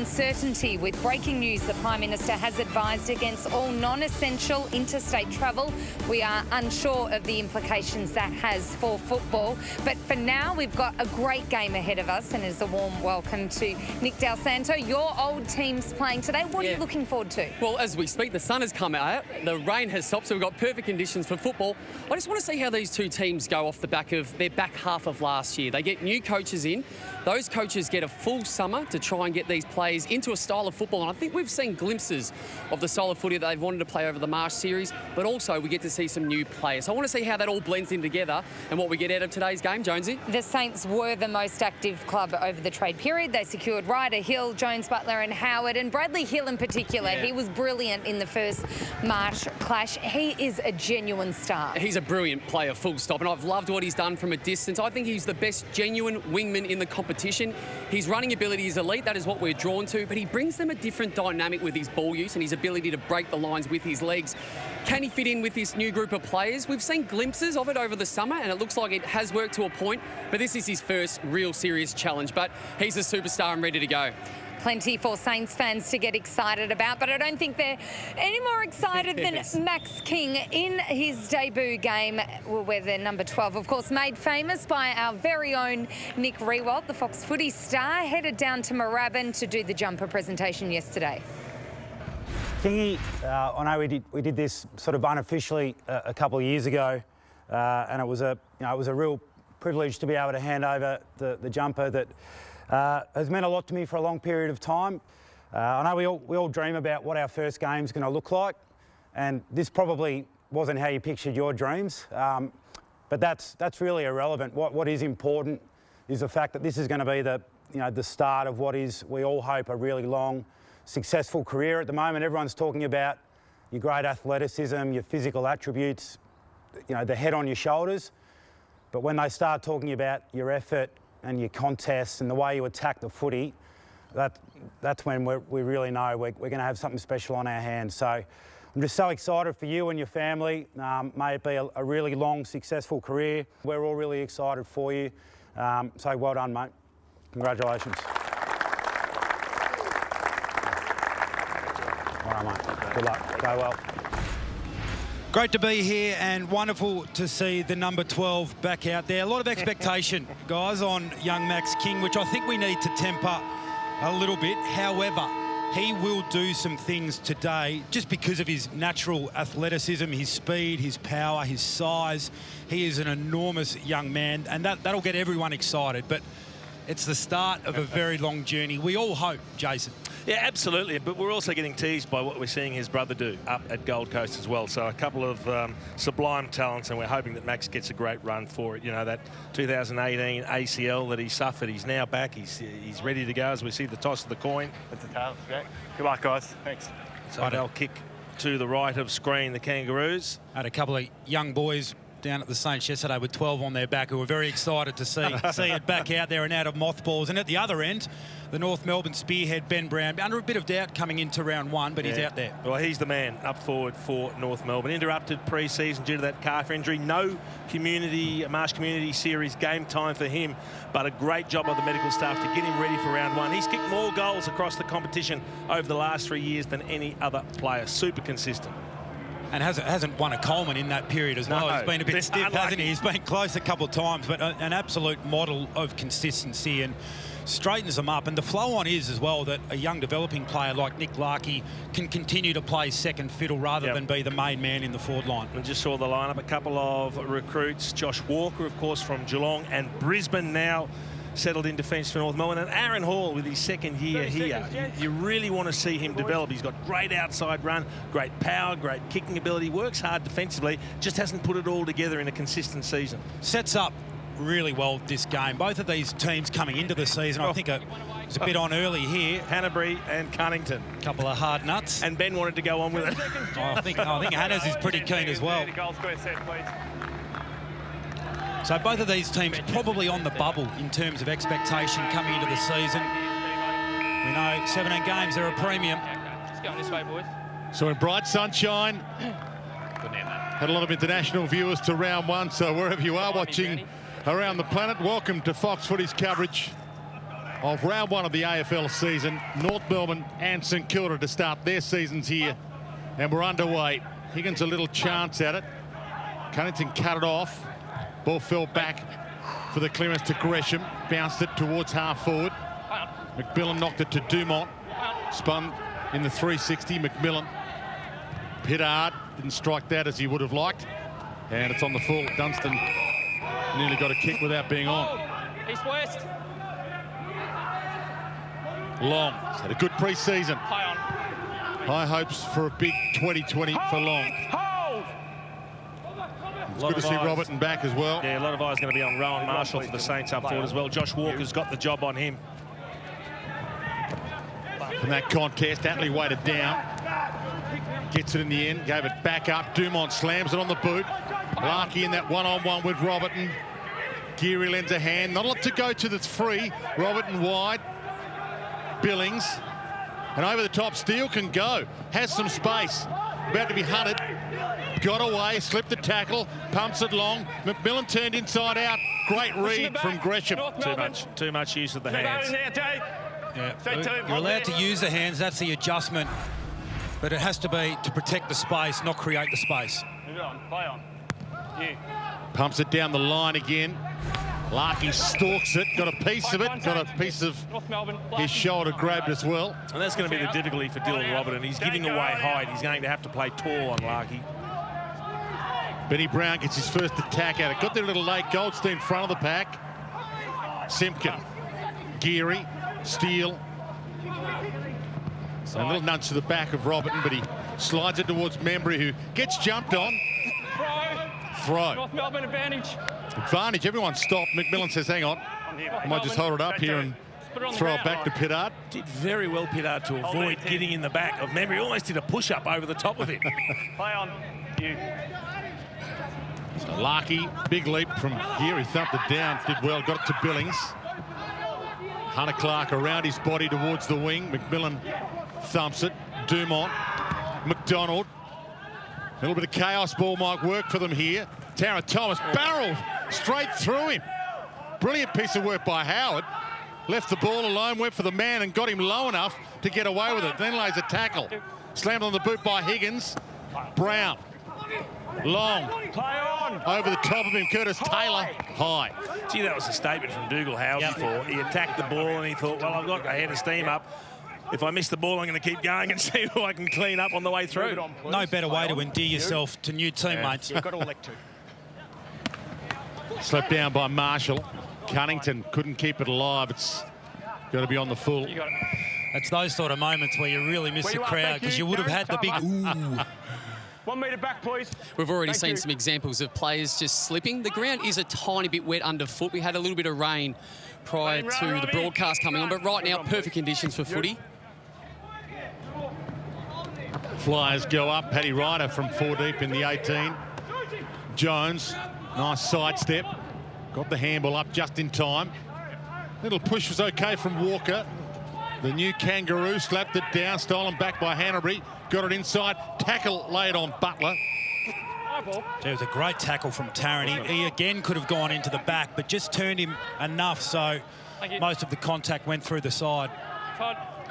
Uncertainty with breaking news. The Prime Minister has advised against all non-essential interstate travel. We are unsure of the implications that has for football. But for now, we've got a great game ahead of us, and it's a warm welcome to Nick Del Santo. Your old team's playing today. What are you looking forward to? Well, as we speak, the sun has come out, the rain has stopped, so we've got perfect conditions for football. I just want to see how these two teams go off the back of their back half of last year. They get new coaches in. Those coaches get a full summer to try and get these players into a style of football, and I think we've seen glimpses of the style of footy that they've wanted to play over the Marsh series, but also we get to see some new players. So I want to see how that all blends in together and what we get out of today's game, Jonesy. The Saints were the most active club over the trade period. They secured Ryder, Hill, Jones, Butler and Howard, and Bradley Hill in particular. He was brilliant in the first Marsh clash. He is a genuine star. He's a brilliant player, full stop, and I've loved what he's done from a distance. I think he's the best genuine wingman in the competition. His running ability is elite. That is what we're drawn to, but he brings them a different dynamic with his ball use and his ability to break the lines with his legs. Can he fit in with this new group of players? We've seen glimpses of it over the summer, and it looks like it has worked to a point, but this is his first real serious challenge. But he's a superstar and ready to go. Plenty for Saints fans to get excited about, but I don't think they're any more excited than Max King in his debut game, where they're number 12, of course, made famous by our very own Nick Riewoldt, the Fox footy star, headed down to Moorabbin to do the jumper presentation yesterday. Kingy, I know we did this sort of unofficially a couple of years ago, and it was a real privilege to be able to hand over the jumper that has meant a lot to me for a long period of time. I know we all dream about what our first game's going to look like, and this probably wasn't how you pictured your dreams, but that's really irrelevant. What is important is the fact that this is going to be the start of what is, we all hope, a really long, successful career. At the moment, everyone's talking about your great athleticism, your physical attributes, the head on your shoulders, but when they start talking about your effort and your contests and the way you attack the footy, that's when we really know we're going to have something special on our hands. So I'm just so excited for you and your family. May it be a really long, successful career. We're all really excited for you. So well done, mate. Congratulations. All right, mate. Good luck. Go well. Great to be here and wonderful to see the number 12 back out there. A lot of expectation, guys, on young Max King, which I think we need to temper a little bit. However, he will do some things today just because of his natural athleticism, his speed, his power, his size. He is an enormous young man, and that'll get everyone excited. But it's the start of a very long journey. We all hope, Jason. Yeah, absolutely. But we're also getting teased by what we're seeing his brother do up at Gold Coast as well. So a couple of sublime talents, and we're hoping that Max gets a great run for it. That 2018 ACL that he suffered, he's now back. He's ready to go as we see the toss of the coin. That's a tail. Great. Good luck, guys. Thanks. So they'll kick to the right of screen, the Kangaroos. Had a couple of young boys down at the Saints yesterday with 12 on their back who were very excited to see it back out there and out of mothballs. And at the other end, the North Melbourne spearhead, Ben Brown, under a bit of doubt coming into round one, but he's out there. Well, he's the man up forward for North Melbourne. Interrupted pre-season due to that calf injury. No Marsh Community Series game time for him, but a great job of the medical staff to get him ready for round one. He's kicked more goals across the competition over the last 3 years than any other player. Super consistent. And hasn't won a Coleman in that period as well. No, he's been a bit stiff, hasn't he? He's been close a couple of times, but an absolute model of consistency and straightens them up. And the flow on is as well that a young developing player like Nick Larkey can continue to play second fiddle rather than be the main man in the forward line. And just saw the lineup, a couple of recruits. Josh Walker, of course, from Geelong, and Brisbane now settled in defence for North Melbourne. And Aaron Hall with his second year here. You really want to see him develop. He's got great outside run, great power, great kicking ability, works hard defensively, just hasn't put it all together in a consistent season. Sets up really well this game. Both of these teams coming into the season, I think it's a bit on early here. Hanbury and Cunnington. A couple of hard nuts. And Ben wanted to go on with it. I think Hannah's is pretty keen as well. So both of these teams probably on the bubble in terms of expectation coming into the season. We know 17 games, they're a premium. It's going this way, boys. So in bright sunshine, had a lot of international viewers to round one, so wherever you are watching around the planet, welcome to Fox Footy's coverage of round 1 of the AFL season. North Melbourne and St Kilda to start their seasons here, and we're underway. Higgins a little chance at it. Cunnington cut it off. Ball fell back for the clearance to Gresham. Bounced it towards half forward. McMillan knocked it to Dumont. Spun in the 360. McMillan. Pittard didn't strike that as he would have liked. And it's on the full. Dunstan nearly got a kick without being on. East-west. Long. He's had a good pre-season. High hopes for a big 2020 for Long. It's good to see Robertson back as well. Yeah, a lot of eyes going to be on Rowan Marshall for the Saints up forward as well. Josh Walker's got the job on him. From that contest, Atley weighted down. Gets it in the end, gave it back up. Dumont slams it on the boot. Larkey in that one-on-one with Robertson. Geary lends a hand. Not a lot to go to that's free. Robertson wide. Billings. And over the top, Steele can go. Has some space. About to be hunted. Got away, slipped the tackle, pumps it long. McMillan turned inside out. Great read from Gresham. Too much use of the hands. Yeah, you're allowed to use the hands, that's the adjustment. But it has to be to protect the space, not create the space. Play on. Pumps it down the line again. Larkey stalks it, got a piece of it, got a piece of his shoulder grabbed as well. And that's going to be the difficulty for Dylan Robertson. He's giving away height. He's going to have to play tall on Larkey. Benny Brown gets his first attack at it. Got there a little late. Goldstein front of the pack. Simpkin. Geary. Steele. A little nudge to the back of Robertson, but he slides it towards Membry, who gets jumped on. Throw. North Melbourne advantage. Advantage. Everyone stopped. McMillan says, hang on. I might just hold it up here and throw it back to Pittard. Did very well, Pittard, to avoid getting in the back of Membry. Almost did a push-up over the top of him. Play on. So Larkey, big leap from here. He thumped it down, did well, got it to Billings. Hunter Clark around his body towards the wing. McMillan thumps it. Dumont. McDonald. A little bit of chaos ball might work for them here. Tara Thomas barreled straight through him. Brilliant piece of work by Howard. Left the ball alone, went for the man and got him low enough to get away with it. Then lays a tackle. Slammed on the boot by Higgins. Brown. Long. Over the top of him, Curtis Taylor. High. Gee, that was a statement from Dougal Howard before. He attacked the ball and he thought, well, I've got a head of steam up. If I miss the ball, I'm going to keep going and see who I can clean up on the way through. No better way to endear yourself to new teammates. You've got to elect to. Slapped down by Marshall. Cunnington couldn't keep it alive. It's got to be on the full. It's those sort of moments where you really miss the crowd, because you would have had the big ooh. 1 metre back, please. We've already seen some examples of players just slipping. The ground is a tiny bit wet underfoot. We had a little bit of rain prior to the broadcast coming on, but right now, perfect conditions for footy. Flyers go up. Paddy Ryder from 4 deep in the 18. Jones, nice sidestep. Got the handball up just in time. Little push was okay from Walker. The new Kangaroo slapped it down, stolen back by Hanbury. Got it inside. Tackle laid on Butler. It was a great tackle from Tarrant. He again could have gone into the back, but just turned him enough so most of the contact went through the side.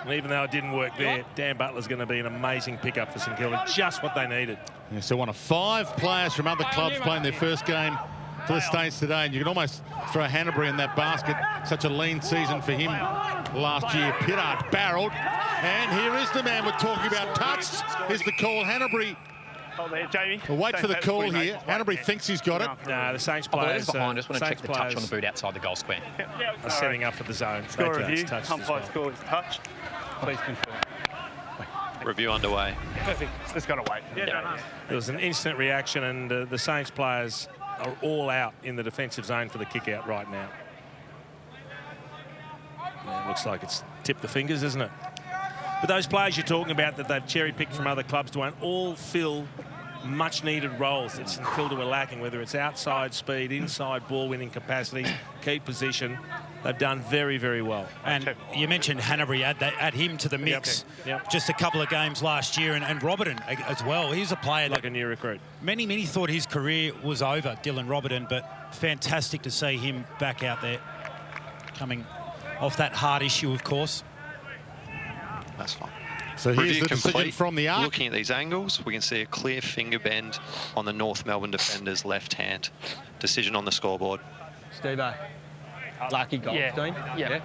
And even though it didn't work there, Dan Butler's going to be an amazing pickup for St Kilda. Just what they needed. Yeah, so one of 5 players from other clubs playing their first game for the Saints today, and you can almost throw Hanbury in that basket. Such a lean season for him last year. Pittard barreled, and here is the man we're talking about. Touched is the call. Hanbury. We'll wait for the call here. Hanbury thinks he's got it. No, the Saints players behind us. Want to check the touch on the boot outside the goal square. Are setting up for the zone. Score review. Umpire score is touch. Please confirm. Review underway. Perfect. Just got to wait. There was an instant reaction, and the Saints players are all out in the defensive zone for the kick-out right now. Yeah, it looks like it's tipped the fingers, isn't it? But those players you're talking about that they've cherry-picked from other clubs won't all fill much-needed roles that St Kilda were lacking, whether it's outside speed, inside ball-winning capacity, key position. They've done very, very well. And you mentioned Hanbury, add him to the mix. Just a couple of games last year, and Robertson as well. He's a player like a new recruit. Many thought his career was over, Dylan Robertson, but fantastic to see him back out there, coming off that heart issue, of course. That's fine. So here's the decision from the arc. Looking at these angles, we can see a clear finger bend on the North Melbourne defender's left hand. Decision on the scoreboard. Steve-O. Lucky Goldstein. Yeah.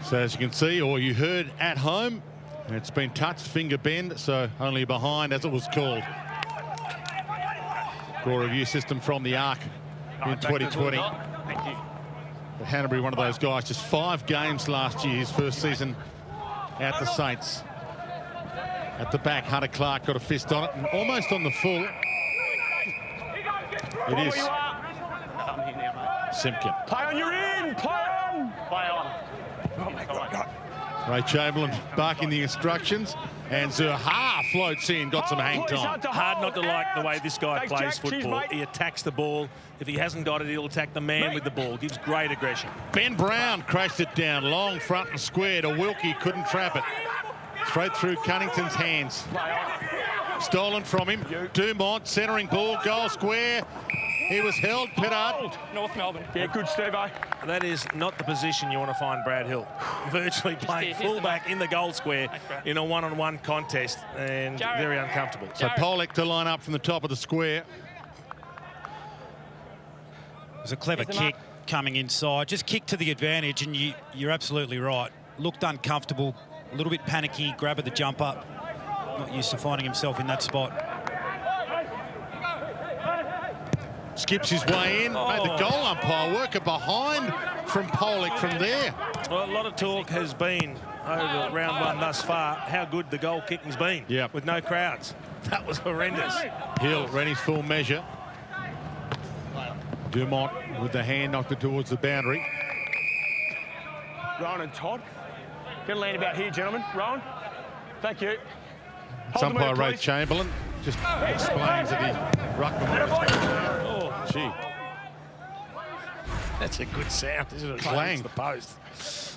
So as you can see, or you heard at home, it's been touched, finger bend, so only behind as it was called. Score review system from the arc in 2020. But Hanbury, one of those guys, just 5 games last year, his first season at the Saints. At the back, Hunter Clark got a fist on it, and almost on the full. It is Simpkin. Play on, you're in! Play on! Play on. Oh, my God. Ray Chamberlain barking the instructions, and Zurha floats in, got some hang time. Hard not to like the way this guy plays football. He attacks the ball. If he hasn't got it, he'll attack the man with the ball. Gives great aggression. Ben Brown crashed it down, long front and square to Wilkie, couldn't trap it. Straight through Cunnington's hands. Stolen from him. Dumont centering ball, goal square. He was held, Pittard. North Melbourne. Yeah, good, Steve-O. That is not the position you want to find Brad Hill. Virtually playing fullback in the goal square in a one-on-one contest, and very uncomfortable. So Pollock to line up from the top of the square. It was a clever kick coming inside. Just kick to the advantage, and you're absolutely right. Looked uncomfortable, a little bit panicky, grab at the jumper. Not used to finding himself in that spot. Skips his way in, made the goal umpire work a behind from Pollock from there. Well, a lot of talk has been over round 1 thus far how good the goal kicking's been with no crowds. That was horrendous. Hill ran his full measure. Dumont with the hand knocked it towards the boundary. Rowan and Todd. Going to land about here, gentlemen. Rowan. Thank you. Umpire Ray Chamberlain just explains that the ruckman where it's going. Oh, gee. That's a good sound, isn't it? Clang. The post.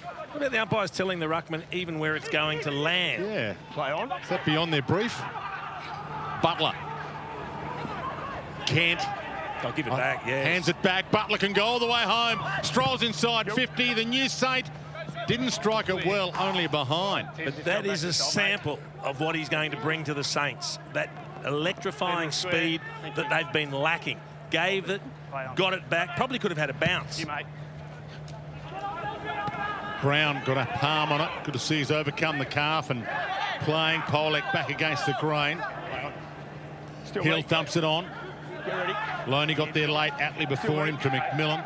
What about the umpires telling the ruckman even where it's going to land? Yeah. Play on. Is that beyond their brief? Butler. Kent. I'll give it back, yeah. Hands it back. Butler can go all the way home. Strolls inside 50. The new Saint didn't strike it well, only behind. But that is a sample of what he's going to bring to the Saints. That electrifying speed that they've been lacking. Gave it, got it back, probably could have had a bounce. Brown got a palm on it. Good to see he's overcome the calf and playing. Pollock back against the grain. Hill dumps it on. Loney got there late. Attlee before him to McMillan.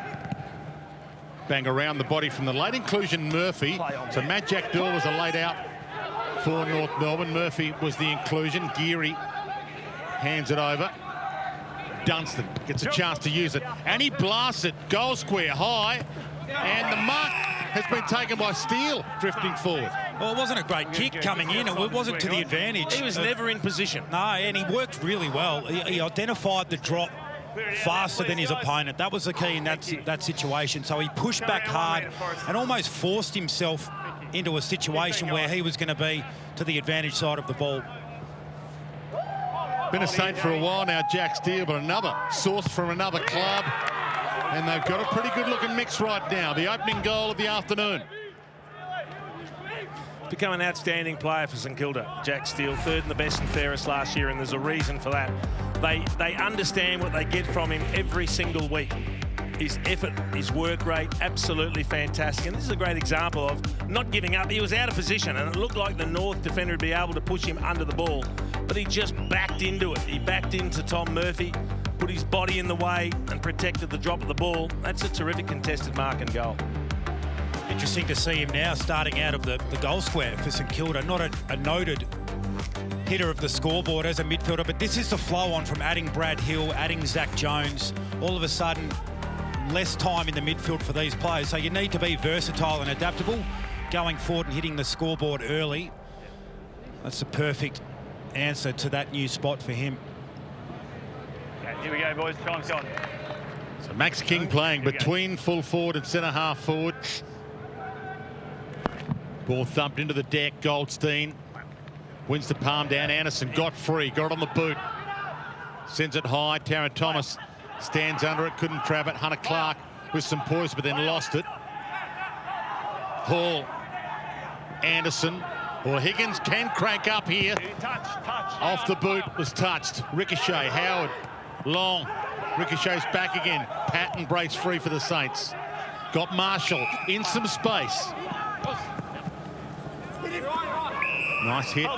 Bang around the body from the late inclusion Murphy. So Matt Jack Dill was a late out for North Melbourne. Murphy was the inclusion. Geary hands it over. Dunstan gets a chance to use it, and he blasts it goal square high, and the mark has been taken by Steele drifting forward. Well, it wasn't a great kick coming in. It wasn't to the advantage. He was never in position. No, and he worked really well. He identified the drop faster than his opponent. That was the key in that situation. So he pushed back hard and almost forced himself into a situation where he was going to be to the advantage side of the ball. Been a Saint for a while now, Jack Steele, but another source from another club. And they've got a pretty good-looking mix right now. The opening goal of the afternoon. Become an outstanding player for St Kilda. Jack Steele, third in the best and fairest last year, and there's a reason for that. They understand what they get from him every single week. His effort, his work rate, absolutely fantastic. And this is a great example of not giving up. He was out of position, and it looked like the North defender would be able to push him under the ball, but he just backed into it. He backed into Tom Murphy, put his body in the way and protected the drop of the ball. That's a terrific contested mark and goal. Interesting to see him now starting out of the goal square for St Kilda. Not a noted hitter of the scoreboard as a midfielder, but this is the flow on from adding Brad Hill, adding Zak Jones. All of a sudden, less time in the midfield for these players. So you need to be versatile and adaptable, going forward and hitting the scoreboard early. That's the perfect answer to that new spot for him. Okay, here we go, boys. Time's gone. So Max King playing between full forward and centre half forward. Ball thumped into the deck. Goldstein wins the palm down. Anderson got free, got it on the boot. Sends it high. Taron Thomas stands under it, couldn't trap it. Hunter Clark with some poise, but then lost it. Hall, Anderson, or Higgins can crank up here. Off the boot, was touched. Ricochet, Howard, long. Ricochet's back again. Patton breaks free for the Saints. Got Marshall in some space. Nice hit.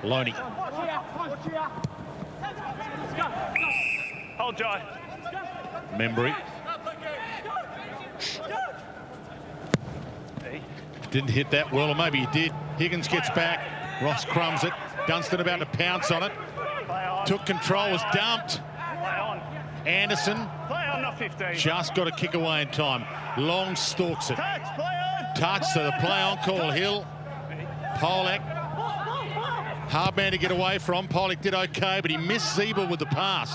Loney. Hold Joe. Membry. Didn't hit that well, or maybe he did. Higgins gets back. Ross crumbs it. Dunstan about to pounce on it. Took control, was dumped. Anderson just got a kick away in time. Long stalks it. Touch, so the play on call. Hill. Polak. Hard man to get away from. Polak did okay, but he missed Zeeble with the pass.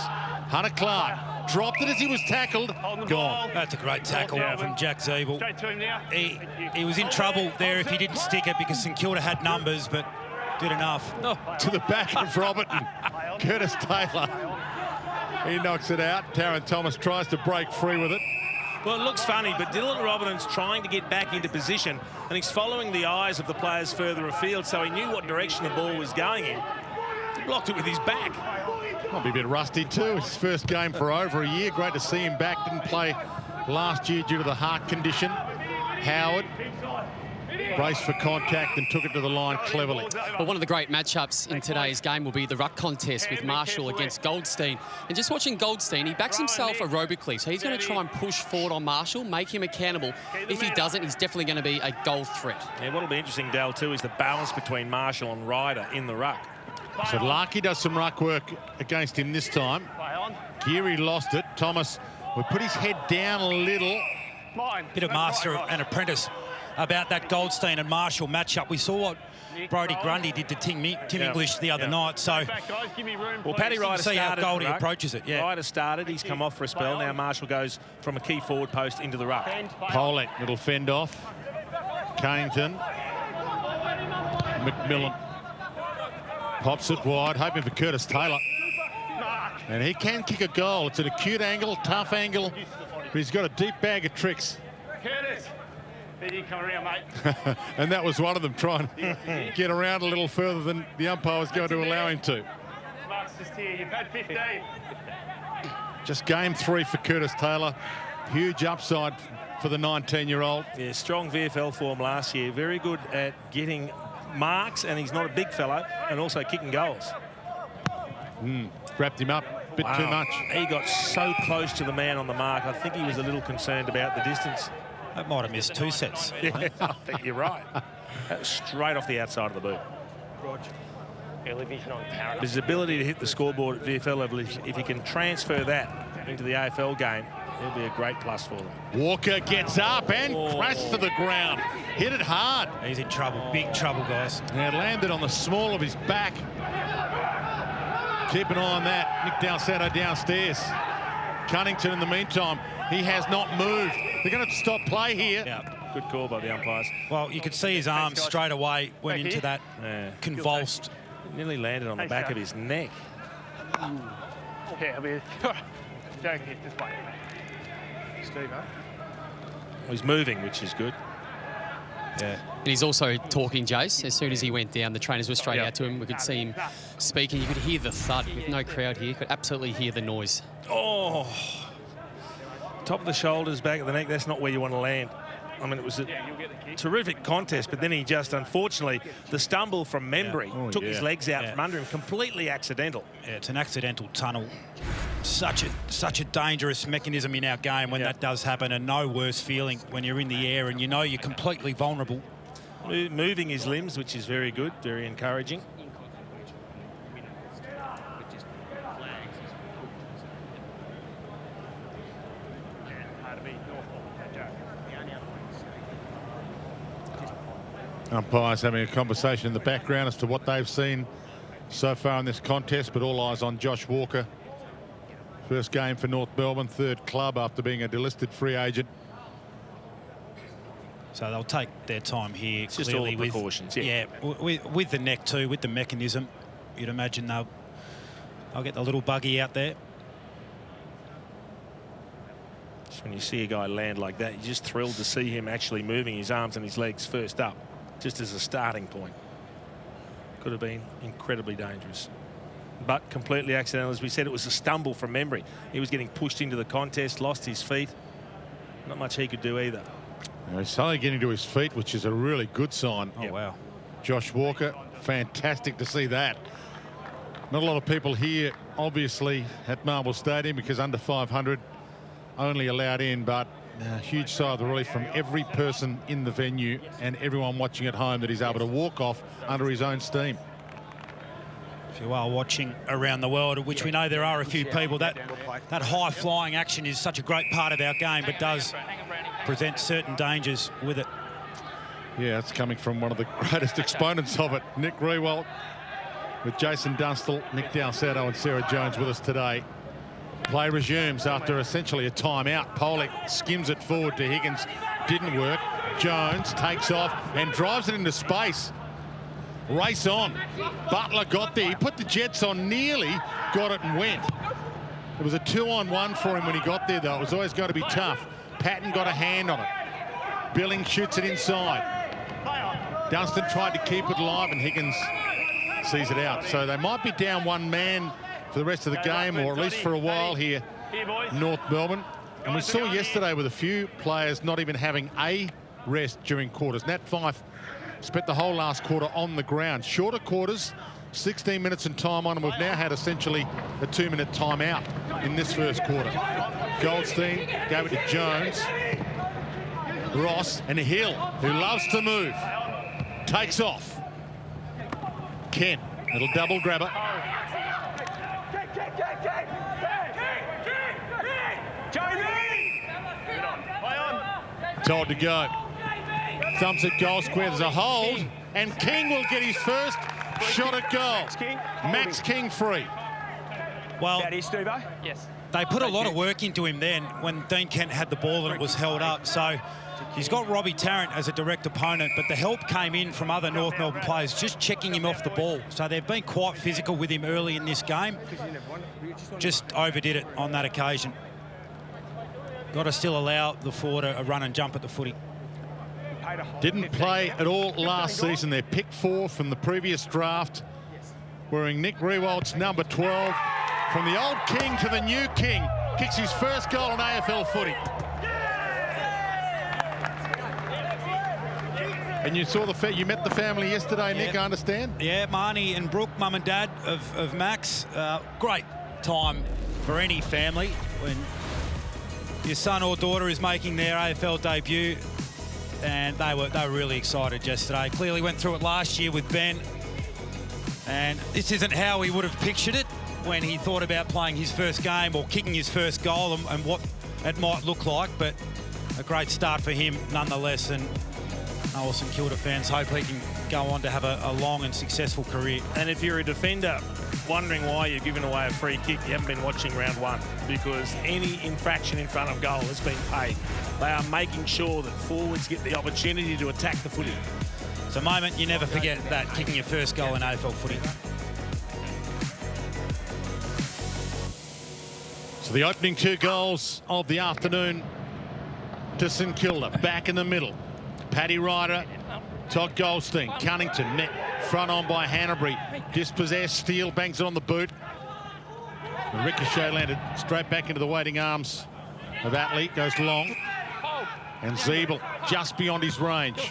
Hunter Clark dropped it as he was tackled. Gone. That's a great tackle from Jack Zeeble. He was in trouble there if he didn't stick it, because St Kilda had numbers, but did enough. To the back of Roberton. Curtis Taylor. He knocks it out. Taron Thomas tries to break free with it. Well, it looks funny, but Dylan Robertson's trying to get back into position, and he's following the eyes of the players further afield, so he knew what direction the ball was going in. He blocked it with his back. Might be a bit rusty too. His first game for over a year. Great to see him back. Didn't play last year due to the heart condition. Howard braced for contact and took it to the line cleverly. Well, one of the great matchups in today's game will be the ruck contest with Marshall against Goldstein. And just watching Goldstein, he backs himself aerobically, so he's going to try and push forward on Marshall, make him accountable. If he doesn't, he's definitely going to be a goal threat. Yeah, what'll be interesting, Dale, too, is the balance between Marshall and Ryder in the ruck. So Larkey does some ruck work against him this time. Geary lost it. Thomas would put his head down a little. Bit of master and apprentice about that Goldstein and Marshall matchup. We saw what Brodie Grundy did to Tim English the other night. So, well, Paddy Ryder see how started Goldie approaches it. Yeah, Ryder started. He's come off for a spell. Now Marshall goes from a key forward post into the ruck. Polak, little fend off. Cannington. McMillan pops it wide, hoping for Curtis Taylor. And he can kick a goal. It's an acute angle, tough angle, but he's got a deep bag of tricks. Curtis. Come around, mate. And that was one of them, trying to get around a little further than the umpire was going to allow him to. Mark's just here. You've had 15. Just game 3 for Curtis Taylor. Huge upside for the 19-year-old. Yeah, strong VFL form last year. Very good at getting marks, and he's not a big fellow, and also kicking goals. Wrapped him up a bit too much. He got so close to the man on the mark. I think he was a little concerned about the distance. That might have missed 2 sets. Yeah, I think you're right. That was straight off the outside of the boot. His ability to hit the scoreboard at VFL level, if he can transfer that into the AFL game, it'll be a great plus for them. Walker gets up and crashed to the ground. Hit it hard. He's in trouble, big trouble, guys. Now it landed on the small of his back. Keep an eye on that. Nick Dalsato downstairs. Cunnington, in the meantime, he has not moved. They're going to stop play here. Yeah. Good call by the umpires. Well, you could see his arm straight away went into that convulsed. Nearly landed on the back of his neck. Yeah, I'll be... Don't hit this way. Steve, huh? He's moving, which is good. Yeah. And he's also talking, Jace. As soon as he went down, the trainers were straight out to him. We could see him speaking. You could hear the thud with no crowd here. You could absolutely hear the noise. Oh, top of the shoulders, back of the neck. That's not where you want to land. I mean, it was a terrific contest, but then he just, unfortunately, the stumble from Membry took his legs out from under him. Completely accidental. Yeah, it's an accidental tunnel. Such a dangerous mechanism in our game when that does happen, and no worse feeling when you're in the air and you know you're completely vulnerable. Moving his limbs, which is very good, very encouraging. Umpires having a conversation in the background as to what they've seen so far in this contest, but all eyes on Josh Walker. First game for North Melbourne, third club after being a delisted free agent. So they'll take their time here. It's just all the precautions. With the neck too, with the mechanism, you'd imagine they'll get the little buggy out there. Just when you see a guy land like that, you're just thrilled to see him actually moving his arms and his legs first up, just as a starting point. Could have been incredibly dangerous. But completely accidental. As we said, it was a stumble from memory. He was getting pushed into the contest, lost his feet. Not much he could do either. He's suddenly getting to his feet, which is a really good sign. Oh, wow. Josh Walker, fantastic to see that. Not a lot of people here, obviously, at Marvel Stadium because under 500 only allowed in, but a huge sigh of relief from every person in the venue and everyone watching at home that he's able to walk off under his own steam. If you are watching around the world, which we know there are a few people, that high-flying action is such a great part of our game, but does present certain dangers with it. Yeah, it's coming from one of the greatest exponents of it, Nick Riewoldt, with Jason Dunstall, Nick Dalsato and Sarah Jones with us today. Play resumes after essentially a timeout. Pollock skims it forward to Higgins. Didn't work. Jones takes off and drives it into space. Race on. Butler got there. He put the Jets on, nearly got it and went. It was a 2-on-1 for him when he got there, though. It was always going to be tough. Patton got a hand on it. Billings shoots it inside. Dunstan tried to keep it alive and Higgins sees it out. So they might be down one man for the rest of the game, or at least for a while here in North Melbourne. And we saw yesterday with a few players not even having a rest during quarters. Nat Fyfe spent the whole last quarter on the ground. Shorter quarters, 16 minutes in time on, and we've now had essentially a 2-minute timeout in this first quarter. Goldstein gave it to Jones. Ross and Hill, who loves to move, takes off. Kent, little double grabber. Told to go. Thumps at goal square. There's a hold, and King will get his first shot at goal. Max King free. Well, yes. They put a lot of work into him then when Dean Kent had the ball and it was held up. So he's got Robbie Tarrant as a direct opponent, but the help came in from other North Melbourne players just checking him off the ball. So they've been quite physical with him early in this game. Just overdid it on that occasion. Got to still allow the forward a run and jump at the footy. Didn't play at all last season. They're pick 4 from the previous draft, wearing Nick Riewoldt's number 12. From the old King to the new King, kicks his first goal in AFL footy. And you saw you met the family yesterday, Nick, I understand? Yeah, Marnie and Brooke, mum and dad of Max. Great time for any family when your son or daughter is making their AFL debut, and they were really excited yesterday. Clearly went through it last year with Ben, and this isn't how he would have pictured it when he thought about playing his first game or kicking his first goal and what it might look like, but a great start for him nonetheless, and all St.Kilda fans hope he can go on to have a long and successful career. And if you're a defender wondering why you're giving away a free kick, you haven't been watching round 1, because any infraction in front of goal has been paid. They are making sure that forwards get the opportunity to attack the footy. It's a moment you never forget, that kicking your first goal in AFL footy. So the opening 2 goals of the afternoon to St Kilda. Back in the middle. Paddy Ryder, Todd Goldstein, Cunnington, met front on by Hanbury. Dispossessed, Steele bangs it on the boot. The ricochet landed straight back into the waiting arms of Atley. Goes long. And Zeeble just beyond his range.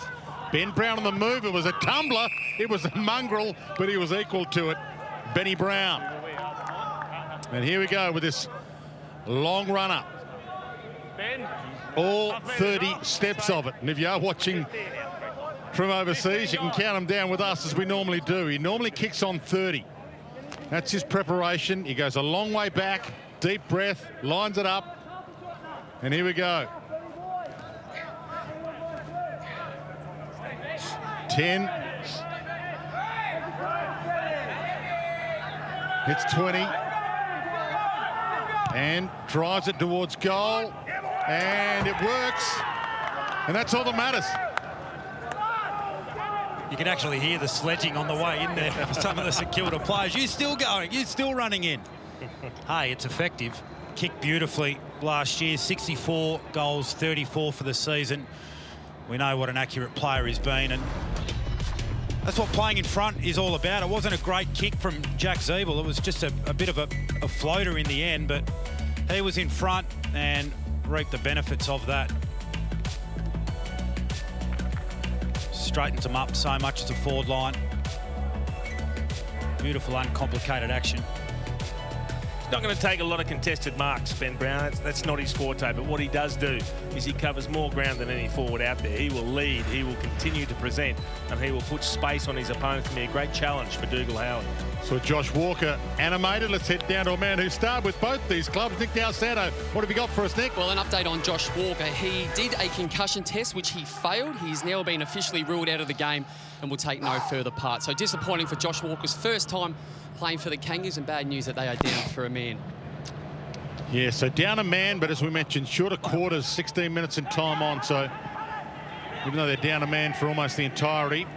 Ben Brown on the move. It was a tumbler. It was a mongrel, but he was equal to it. Benny Brown. And here we go with this long runner. All 30 steps of it. And if you are watching from overseas, you can count them down with us as we normally do. He normally kicks on 30. That's his preparation. He goes a long way back, deep breath, lines it up. And here we go. 10. Hits 20. And drives it towards goal. And it works. And that's all that matters. You can actually hear the sledging on the way in there for some of the St Kilda players. You're still going. You're still running in. Hey, it's effective. kicked beautifully last year. 64 goals, 34 for the season. We know what an accurate player he's been, and that's what playing in front is all about. It wasn't a great kick from Jack Zeeble. It was just a bit of a floater in the end, but he was in front and reaped the benefits of that. Straightens him up so much as a forward line. Beautiful, uncomplicated action. He's not going to take a lot of contested marks, Ben Brown. That's not his forte, but what he does do is he covers more ground than any forward out there. He will lead, he will continue to present, and he will put space on his opponent. To be a great challenge for Dougal Howard. So Josh Walker animated. Let's head down to a man who starred with both these clubs, Nick D'Alessandro. What have you got for us, Nick? Well, an update on Josh Walker. He did a concussion test, which he failed. He's now been officially ruled out of the game and will take no further part. So disappointing for Josh Walker's first time playing for the Kangaroos, and bad news that they are down for a man. Yeah, so down a man, but as we mentioned, shorter quarters, 16 minutes in time on. So even though they're down a man for almost the entirety,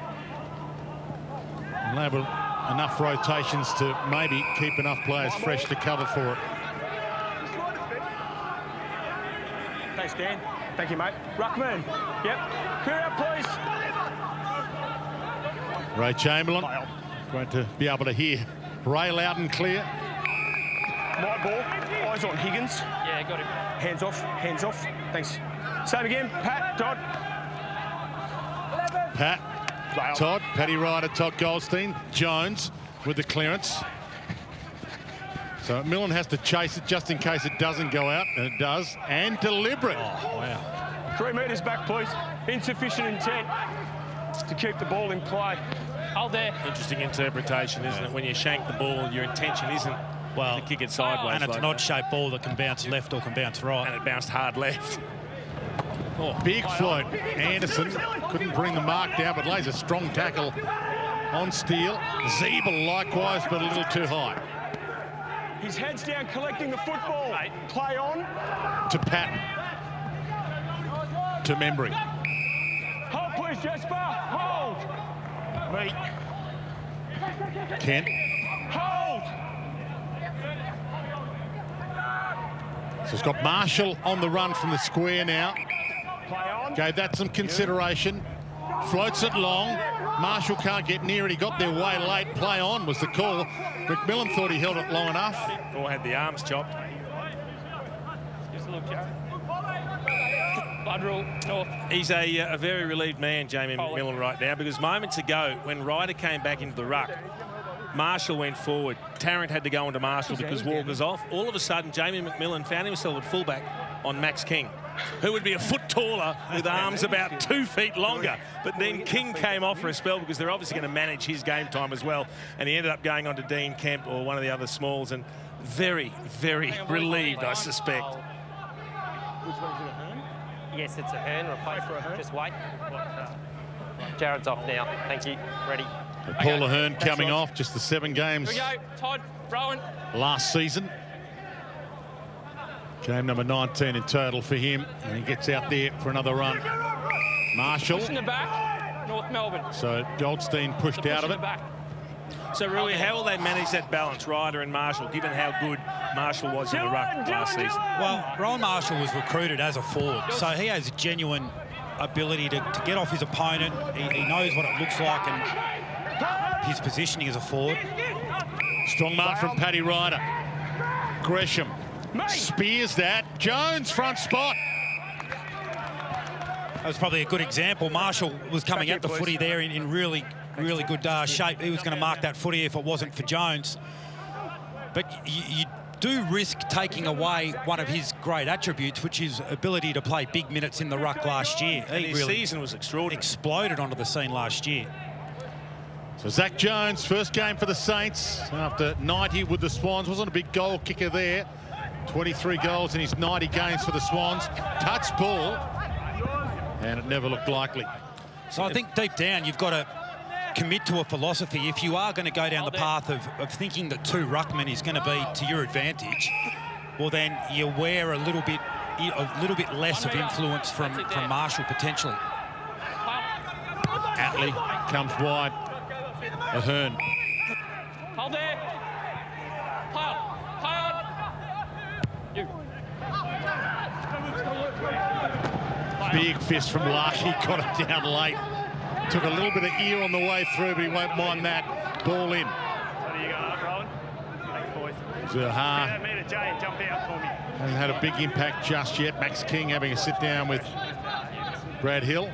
they'll have enough rotations to maybe keep enough players fresh to cover for it. Thanks, Dan. Thank you, mate. Ruckman. Yep. Clear out, please. Ray Chamberlain going to be able to hear Ray loud and clear. My ball. Eyes on Higgins. Yeah, got him. Hands off. Hands off. Thanks. Same again. Pat. Todd. Pat. Todd. Paddy Ryder. Todd Goldstein. Jones with the clearance. So Millen has to chase it just in case it doesn't go out, and it does. And deliberate. Oh, wow. 3 metres back, please. Insufficient intent to keep the ball in play. Hold there. Interesting interpretation, isn't it? When you shank the ball, your intention isn't to kick it sideways. And it's an odd-shaped ball that can bounce left or can bounce right. And it bounced hard left. Oh, big float. Anderson couldn't bring the mark down, but lays a strong tackle on Steele. Zeeble likewise, but a little too high. His head's down, collecting the football. Play on. To Patton. To Membry. Hold, please, Jasper. Hold. Mate. Kent. Hold. So it's got Marshall on the run from the square now. Play on. Gave that some consideration. Floats it long. Marshall can't get near it. He got there way late. Play on was the call. McMillan thought he held it long enough. Or had the arms chopped. Just a look, Jared. Blood rule, north. He's a very relieved man, Jamie McMillan, right now, because moments ago, when Ryder came back into the ruck, Marshall went forward. Tarrant had to go into Marshall because Walker's off. All of a sudden, Jamie McMillan found himself at fullback on Max King, who would be a foot taller with arms about 2 feet longer. But then King came off for a spell because they're obviously going to manage his game time as well. And he ended up going on to Dean Kemp or one of the other smalls, and very, very relieved, I suspect. Yes, it's a Hearn. Replace for a Hearn. Just wait. Jared's off now. Thank you. Ready. Paul Ahern coming off, just the 7 games Here we go. Todd, Rowan. last season. Game number 19 in total for him, and he gets out there for another run. Marshall. Pushing the back. North Melbourne. So Goldstein pushed out of it. So, Rui, how will they manage that balance, Ryder and Marshall, given how good Marshall was in the ruck last season? Well, Rowan Marshall was recruited as a forward, so he has a genuine ability to get off his opponent. He knows what it looks like and his positioning as a forward. Strong mark from Paddy Ryder. Gresham spears that. Jones front spot. That was probably a good example. Marshall was coming at the footy there in really good shape. He was going to mark that footy if it wasn't for Jones. But you do risk taking away one of his great attributes, which is ability to play big minutes in the ruck last year. And his season was extraordinary. Exploded onto the scene last year. So Zak Jones, first game for the Saints after 90 with the Swans. Wasn't a big goal kicker there. 23 goals in his 90 games for the Swans. Touch ball, and it never looked likely. So I think deep down you've got to commit to a philosophy. If you are going to go down the path of thinking that 2 ruckmen is going to be to your advantage, well then you wear a little bit less of influence from Marshall potentially. Atley comes wide. Ahern. Hold there. Big fist from Larky, got it down late. Took a little bit of ear on the way through, but he won't mind that. Ball in. Zaha hasn't had a big impact just yet. Max King having a sit down with Brad Hill.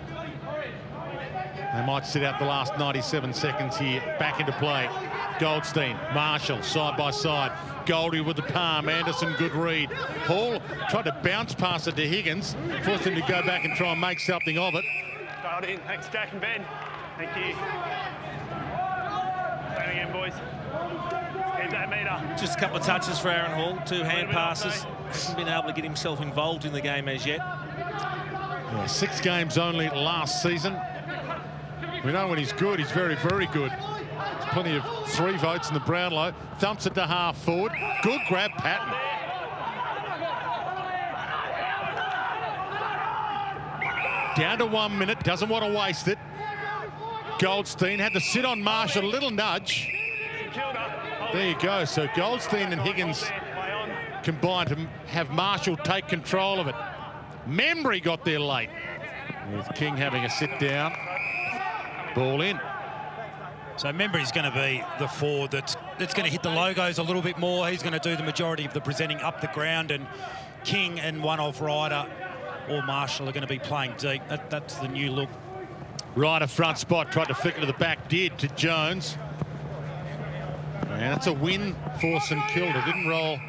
They might sit out the last 97 seconds here. Back into play. Goldstein, Marshall, side by side. Goldie with the palm. Anderson, good read. Hall tried to bounce past it to Higgins. Forced him to go back and try and make something of it. Dialed in. Thanks, Jack and Ben. Thank you. Down again, boys. Keep that meter. Just a couple of touches for Aaron Hall. 2 hand passes. Hasn't been able to get himself involved in the game as yet. Yeah, 6 games only last season. We know when he's good, he's very, very good. There's plenty of 3 votes in the Brownlow. Thumps it to half forward. Good grab, Patton. Down to 1 minute, doesn't want to waste it. Goldstein had to sit on Marshall, a little nudge. There you go. So Goldstein and Higgins combined to have Marshall take control of it. Membry got there late, with King having a sit down. Ball in. So Membry's going to be the forward that's going to hit the logos a little bit more. He's going to do the majority of the presenting up the ground, and King and one of Ryder or Marshall are going to be playing deep. That's the new look. Ryder front spot, tried to flick it to the back, did to Jones. And that's a win for St Kilda. Didn't roll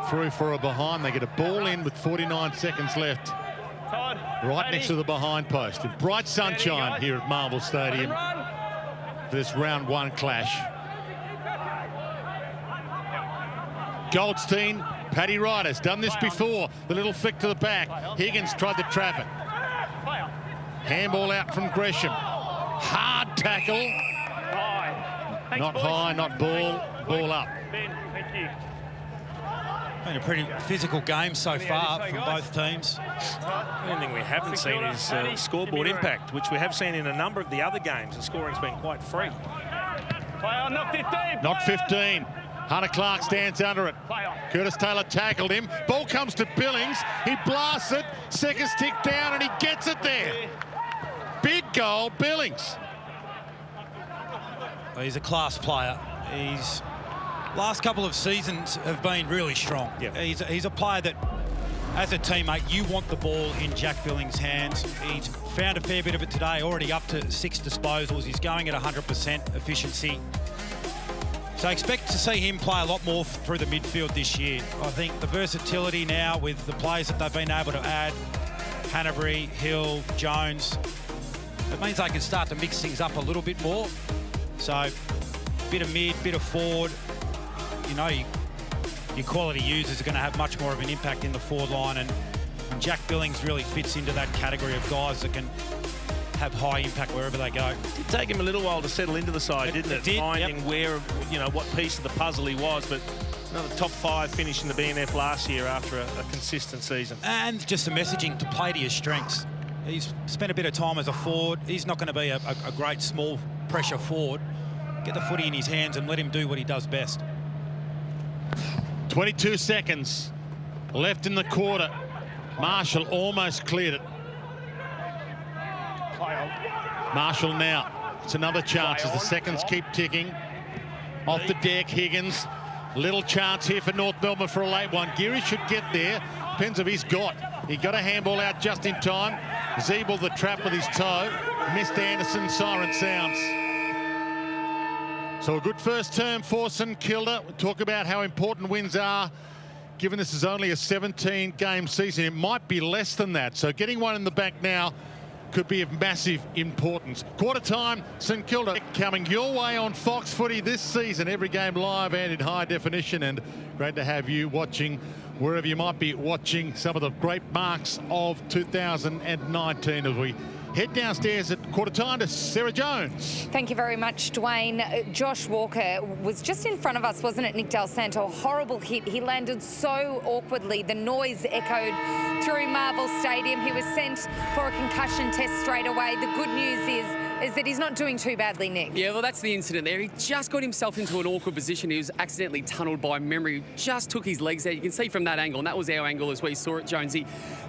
through for a behind. They get a ball in with 49 seconds left. Right next to the behind post. In bright sunshine here at Marvel Stadium for this round 1 clash. Goldstein, Paddy Ryder's done this before. The little flick to the back. Higgins tried to trap it. Handball out from Gresham. Hard tackle. Not high, not ball. Ball up. Thank you. Been a pretty physical game so far from both teams. The only thing we haven't seen is scoreboard impact, which we have seen in a number of the other games. The scoring's been quite free. Player, not 15. Not 15. Hunter Clark stands under it. Curtis Taylor tackled him. Ball comes to Billings. He blasts it. Seconds tick down and he gets it there. Big goal, Billings. Well, he's a class player. He's last couple of seasons have been really strong. Yep. He's a player that, as a teammate, you want the ball in Jack Billings' hands. He's found a fair bit of it today, already up to 6 disposals. He's going at 100% efficiency. So I expect to see him play a lot more through the midfield this year. I think the versatility now with the players that they've been able to add, Hanbury, Hill, Jones, it means they can start to mix things up a little bit more. So bit of mid, bit of forward. You know, your quality users are going to have much more of an impact in the forward line, and Jack Billings really fits into that category of guys that can have high impact wherever they go. It did take him a little while to settle into the side, didn't it? Finding where, you know, what piece of the puzzle he was, but another top 5 finish in the BNF last year after a consistent season. And just the messaging to play to your strengths. He's spent a bit of time as a forward. He's not going to be a great small pressure forward. Get the footy in his hands and let him do what he does best. 22 seconds left in the quarter. Marshall almost cleared it. Marshall now. It's another chance as the seconds keep ticking. Off the deck, Higgins. Little chance here for North Melbourne for a late one. Geary should get there. Depends if he's got. He got a handball out just in time. Zeeble the trap with his toe. Missed Anderson. Siren sounds. So a good first term for St Kilda. We'll talk about how important wins are. Given this is only a 17-game season, it might be less than that. So getting one in the bank now could be of massive importance. Quarter time, St Kilda coming your way on Fox Footy this season. Every game live and in high definition, and great to have you watching wherever you might be watching some of the great marks of 2019 as we head downstairs at quarter time to Sarah Jones. Thank you very much, Dwayne. Josh Walker was just in front of us, wasn't it, Nick Del Santo? Horrible hit. He landed so awkwardly. The noise echoed through Marvel Stadium. He was sent for a concussion test straight away. The good news is is that he's not doing too badly, Nick. Yeah, well, that's the incident there. He just got himself into an awkward position. He was accidentally tunnelled by memory, just took his legs out. You can see from that angle, and that was our angle as we saw it, Jonesy,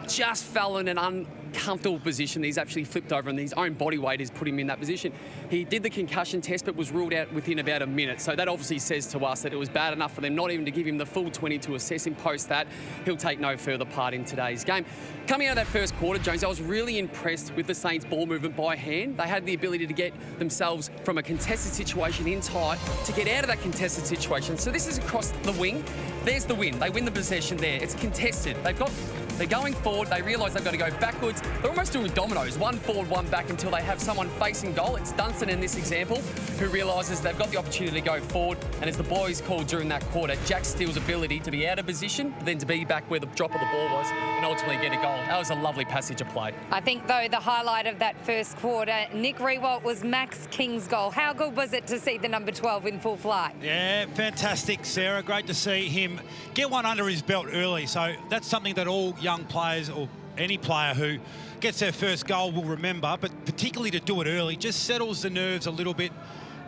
just fell in an uncomfortable position. He's actually flipped over, and his own body weight has put him in that position. He did the concussion test, but was ruled out within about a minute. So that obviously says to us that it was bad enough for them not even to give him the full 20 to assess him post that. He'll take no further part in today's game. Coming out of that first quarter, Jones, I was really impressed with the Saints' ball movement by hand. They had the ability to get themselves from a contested situation in tight to get out of that contested situation. So this is across the wing. There's the win. They win the possession there. It's contested. They're going forward. They realise they've got to go backwards. They're almost doing dominoes, one forward, one back until they have someone facing goal. It's Dunstan in this example who realises they've got the opportunity to go forward. And as the boys called during that quarter, Jack Steele's ability to be out of position, but then to be back where the drop of the ball was and ultimately get a goal. That was a lovely passage of play. I think, though, the highlight of that first quarter, Nick Riewoldt, was Max King's goal. How good was it to see the number 12 in full flight? Yeah, fantastic, Sarah. Great to see him get one under his belt early. So that's something that all young players or any player who gets their first goal will remember, but particularly to do it early, just settles the nerves a little bit.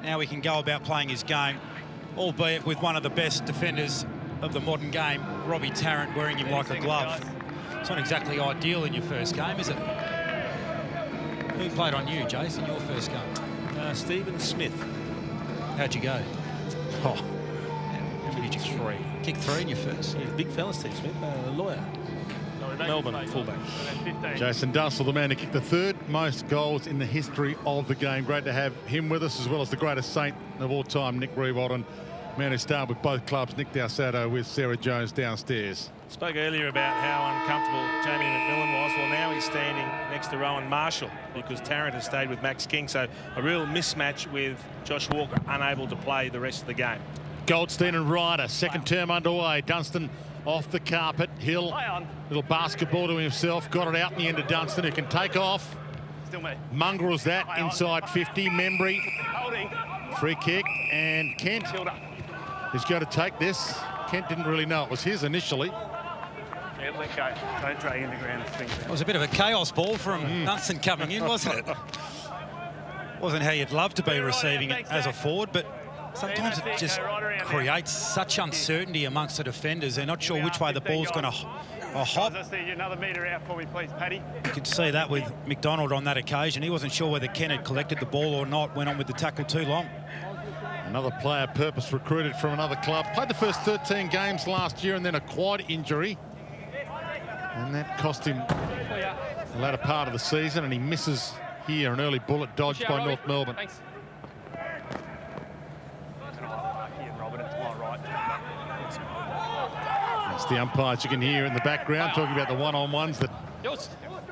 Now he can go about playing his game, albeit with one of the best defenders of the modern game, Robbie Tarrant, wearing him like a glove. It's not exactly ideal in your first game, is it? Who played on you, Jason, your first game? Stephen Smith. How'd you go? Oh, How many did you three. Kick 3 in your first? Yeah, big fella, Steve Smith, a lawyer. Melbourne fullback. Jason Dunstan, the man who kicked the third most goals in the history of the game. Great to have him with us, as well as the greatest Saint of all time, Nick Riewoldt, and man who started with both clubs, Nick Dalsato, with Sarah Jones downstairs. Spoke earlier about how uncomfortable Jamie McMillan was. Well, now he's standing next to Rowan Marshall because Tarrant has stayed with Max King. So a real mismatch with Josh Walker unable to play the rest of the game. Goldstein and Ryder, second term underway. Dunstan off the carpet. Hill, little basketball to himself. Got it out in the end of Dunstan, who can take off. Mongrels that inside 50. Membry, free kick, and Kent is going to take this. Kent didn't really know it was his initially. Yeah, let go. Don't drag in the ground. It was a bit of a chaos ball from Dunstan coming in, wasn't it? Wasn't how you'd love to be receiving it as a forward, but sometimes it just creates such uncertainty amongst the defenders. They're not sure which way the ball's going to hop. Another metre out for me, please, Paddy. You could see that with McDonald on that occasion. He wasn't sure whether Ken had collected the ball or not, went on with the tackle too long. Another player purpose recruited from another club. Played the first 13 games last year and then a quad injury. And that cost him the latter part of the season, and he misses here. An early bullet dodged by North Melbourne. Thanks. That's the umpires you can hear in the background talking about the one-on-ones that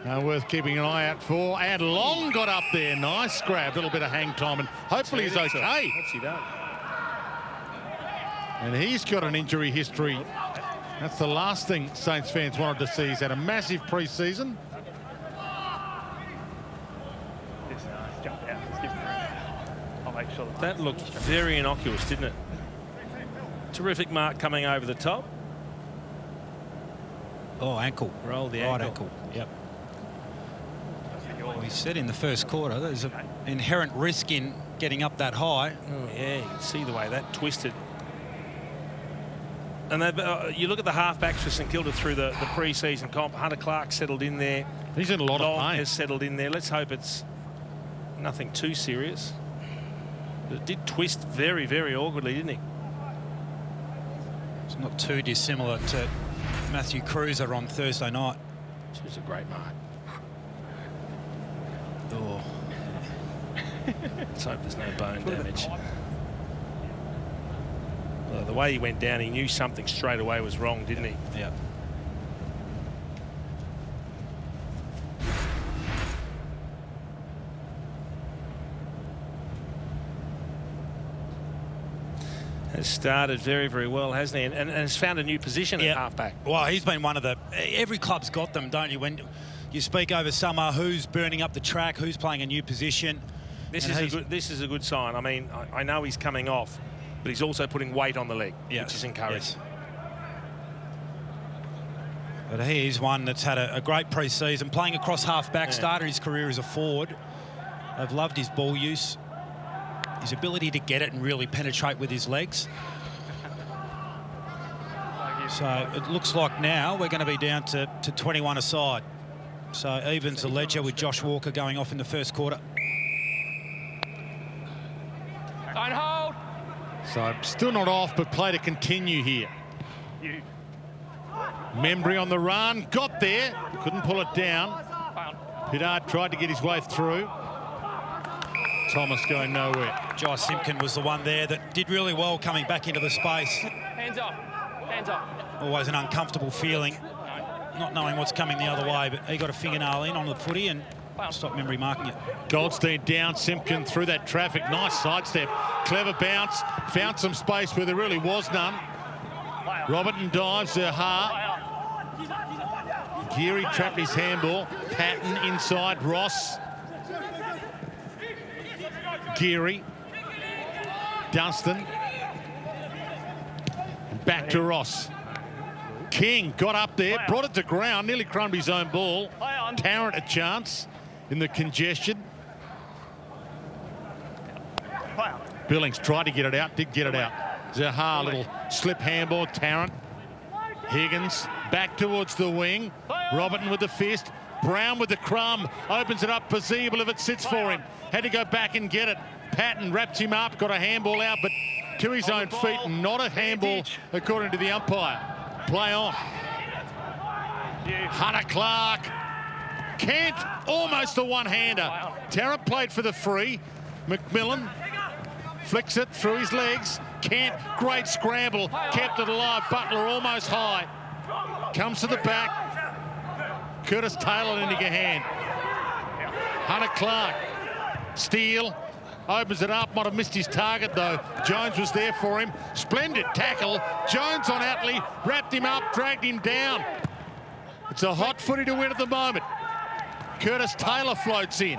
are worth keeping an eye out for. And Long got up there. Nice grab. A little bit of hang time, and hopefully he's okay. What's he done? And he's got an injury history. That's the last thing Saints fans wanted to see. He's had a massive pre-season. That looked very innocuous, didn't it? Terrific mark coming over the top. Oh, ankle. Roll the right ankle. Yep. We said in the first quarter there's an inherent risk in getting up that high. Oh, yeah, you can see the way that twisted. And you look at the halfbacks for St Kilda through the pre-season comp. Hunter Clark settled in there. He's in a lot of pain. Has settled in there. Let's hope it's nothing too serious. But it did twist very, very awkwardly, didn't he? It's not too dissimilar to Matthew Cruiser on Thursday night. It was a great mark. Oh. Let's hope there's no bone damage. Well, the way he went down, he knew something straight away was wrong, didn't he? Yeah. Has started very, very well, hasn't he? And has found a new position at halfback. Well, he's been one of the... Every club's got them, don't you? When you speak over summer, who's burning up the track, who's playing a new position. This is a good sign. I mean, I know he's coming off, but he's also putting weight on the leg, which is encouraging. Yes. But he is one that's had a great pre-season, playing across half-back, started his career as a forward, I've loved his ball use, his ability to get it and really penetrate with his legs. So it looks like now we're going to be down to 21 aside. So evens the ledger with Josh Walker going off in the first quarter. Don't hold. So still not off, but play to continue here. Membry on the run, got there, couldn't pull it down. Pittard tried to get his way through. Thomas going nowhere. Jai Simpkin was the one there that did really well coming back into the space. Hands up. Hands up. Always an uncomfortable feeling, not knowing what's coming the other way, but he got a fingernail in on the footy and stopped Membry marking it. Goldstein down, Simpkin through that traffic. Nice sidestep. Clever bounce. Found some space where there really was none. Robertson dives. Zaha. Geary trapped his handball. Patton inside. Ross. Geary. Dunstan. Back to Ross. King got up there, brought it to ground, nearly crumbed his own ball. Tarrant a chance in the congestion. Billings tried to get it out, did get it out. Zaha, little slip handball, Tarrant. Higgins back towards the wing. Robertson with the fist. Brown with the crumb. Opens it up for Zeeble if it sits for him. Had to go back and get it. Patton wrapped him up, got a handball out, but to his own feet, not a handball according to the umpire. Play on. Hunter Clark. Kent, almost a one-hander. Tarrant played for the free. McMillan flicks it through his legs. Kent, great scramble, kept it alive. Butler almost high. Comes to the back. Curtis Taylor into your hand. Hunter Clark. Steele. Opens it up, might have missed his target though. Jones was there for him. Splendid tackle. Jones on Atley, wrapped him up, dragged him down. It's a hot footy to win at the moment. Curtis Taylor floats in.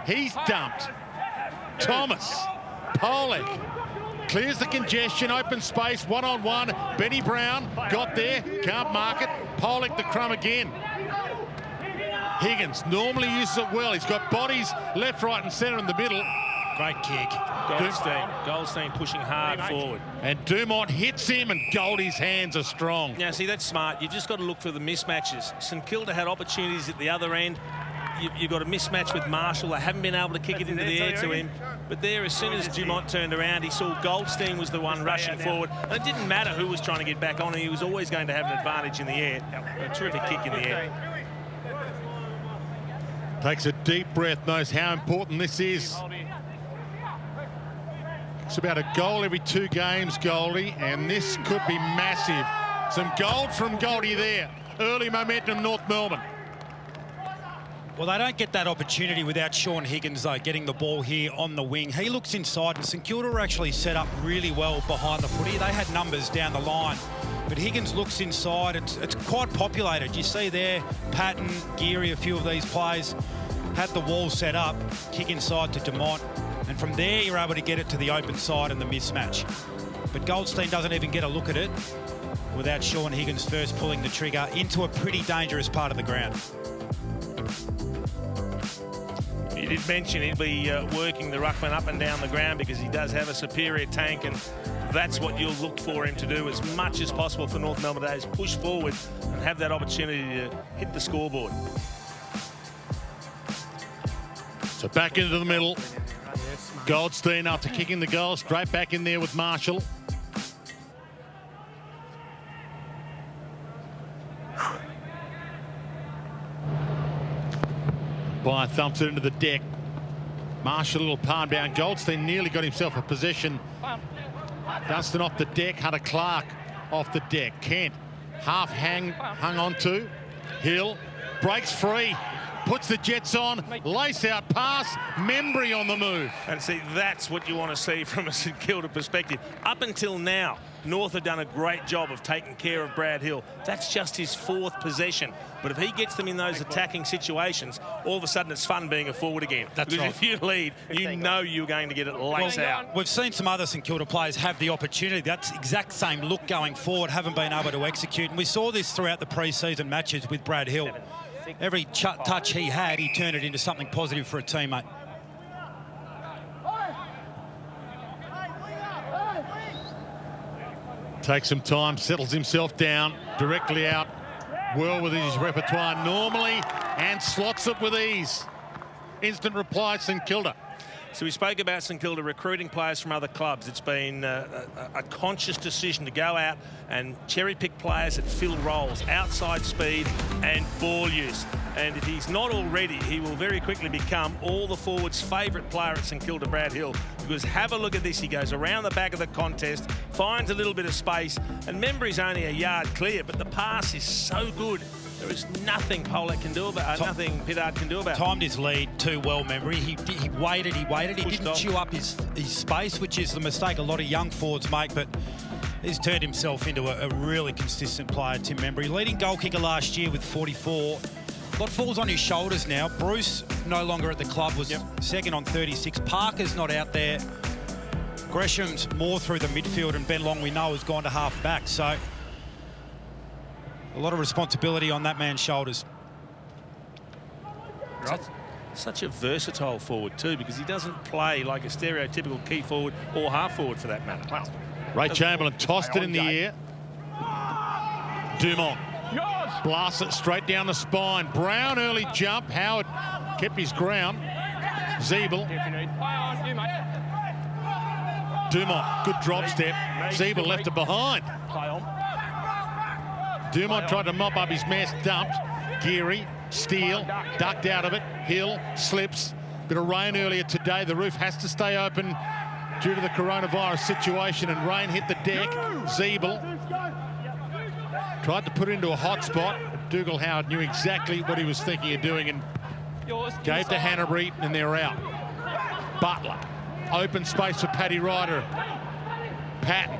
He's dumped. Thomas. Pollock. Clears the congestion, open space, one-on-one. Benny Brown got there, can't mark it. Pollock the crumb again. Higgins normally uses it well. He's got bodies left, right and centre in the middle. Great kick. Goldstein pushing hard forward. And Dumont hits him and Goldie's hands are strong. Now, see, that's smart. You've just got to look for the mismatches. St Kilda had opportunities at the other end. You've got a mismatch with Marshall. They haven't been able to kick it into the air to him. But there, as soon as Dumont turned around, he saw Goldstein was the one rushing forward. And it didn't matter who was trying to get back on him. He was always going to have an advantage in the air. A terrific kick in the air. Takes a deep breath, knows how important this is. It's about a goal every 2 games, Goldie, and this could be massive. Some gold from Goldie there. Early momentum, North Melbourne. Well, they don't get that opportunity without Sean Higgins, though, getting the ball here on the wing. He looks inside, and St Kilda were actually set up really well behind the footy. They had numbers down the line, but Higgins looks inside. It's quite populated. You see there, Patton, Geary, a few of these players had the wall set up, kick inside to Dumont, and from there you're able to get it to the open side and the mismatch. But Goldstein doesn't even get a look at it without Sean Higgins first pulling the trigger into a pretty dangerous part of the ground. You did mention he'll be working the ruckman up and down the ground because he does have a superior tank, and that's what you'll look for him to do as much as possible for North Melbourne today, is push forward and have that opportunity to hit the scoreboard. So back into the middle. Goldstein, after kicking the goal, straight back in there with Marshall. By thumps it into the deck. Marshall, a little palm down. Goldstein nearly got himself a possession. Dunstan off the deck. Hunter Clark off the deck. Kent half hung on to. Hill breaks free. Puts the Jets on, lace out pass, Membry on the move. And see, that's what you want to see from a St Kilda perspective. Up until now, North have done a great job of taking care of Brad Hill. That's just his 4th possession. But if he gets them in those attacking situations, all of a sudden it's fun being a forward again. That's because right. if you lead, you know you're going to get it lace out. We've seen some other St Kilda players have the opportunity. That's exact same look going forward, haven't been able to execute. And we saw this throughout the pre-season matches with Brad Hill. Every touch he had, he turned it into something positive for a teammate. Takes some time, settles himself down, directly out, well within his repertoire normally, and slots it with ease. Instant reply, St Kilda. So we spoke about St Kilda recruiting players from other clubs. It's been a conscious decision to go out and cherry-pick players that fill roles, outside speed and ball use. And if he's not already, he will very quickly become all the forwards' favourite player at St Kilda, Brad Hill. Because have a look at this. He goes around the back of the contest, finds a little bit of space, and remember he's only a yard clear, but the pass is so good. There is nothing Pollock can do about it, nothing Pittard can do about it. Timed his lead too well, memory. He waited. He didn't chew up his space, which is the mistake a lot of young forwards make, but he's turned himself into a really consistent player, Tim Membry. Leading goal kicker last year with 44. A lot falls on his shoulders now. Bruce, no longer at the club, was second on 36. Parker's not out there. Gresham's more through the midfield, and Ben Long, we know, has gone to half back. So a lot of responsibility on that man's shoulders. Such a versatile forward too, because he doesn't play like a stereotypical key forward or half forward for that matter. Wow. Ray Chamberlain tossed it in the air. Dumont blasts it straight down the spine. Brown early jump. Howard kept his ground. Zeeble. Dumont, good drop step. Zeeble left it behind. Dumont tried to mop up his mess, dumped. Geary, Steele, ducked out of it. Hill slips. Bit of rain earlier today. The roof has to stay open due to the coronavirus situation, and rain hit the deck. Zeeble tried to put it into a hot spot. Dougal Howard knew exactly what he was thinking of doing and gave to Hanbury, and they're out. Butler, open space for Paddy Ryder. Patton,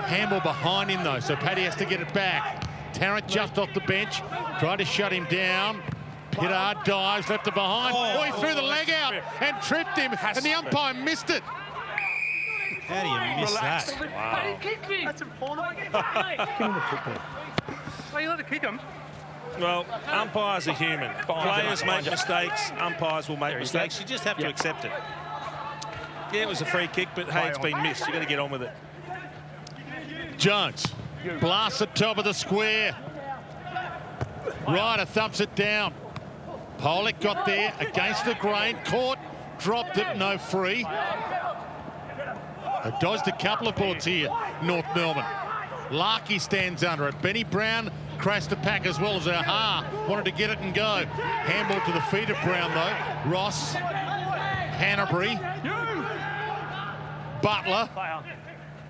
handball behind him though, so Paddy has to get it back. Tarrant just off the bench, tried to shut him down. Pittard dives, left it behind. Oh, he threw the leg out and tripped him, and the umpire missed it. How do you miss that? Wow. That's important. Give him the football. Well, you let it kick him. Well, umpires are human. Players make mistakes, umpires will make mistakes. You just have to accept it. Yeah, it was a free kick, but hey, it's been missed. You've got to get on with it. Jones blasts at top of the square. Ryder thumps it down. Pollock got there against the grain, caught, dropped it, no free. They've dodged a couple of bullets here, North Melbourne. Larkey stands under it. Benny Brown crashed the pack as well as Aha wanted to get it and go. Handball to the feet of Brown though. Ross, Hanbury, Butler,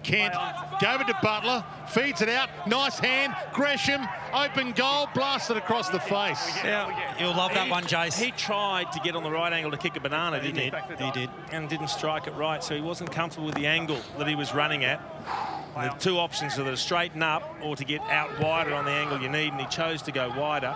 Kent gave it to Butler, feeds it out, nice hand, Gresham, open goal, blasted across the face. Now, you'll love that one, Jace. He tried to get on the right angle to kick a banana, didn't he? He did. And didn't strike it right, so he wasn't comfortable with the angle that he was running at. The two options are to straighten up or to get out wider on the angle you need, and he chose to go wider.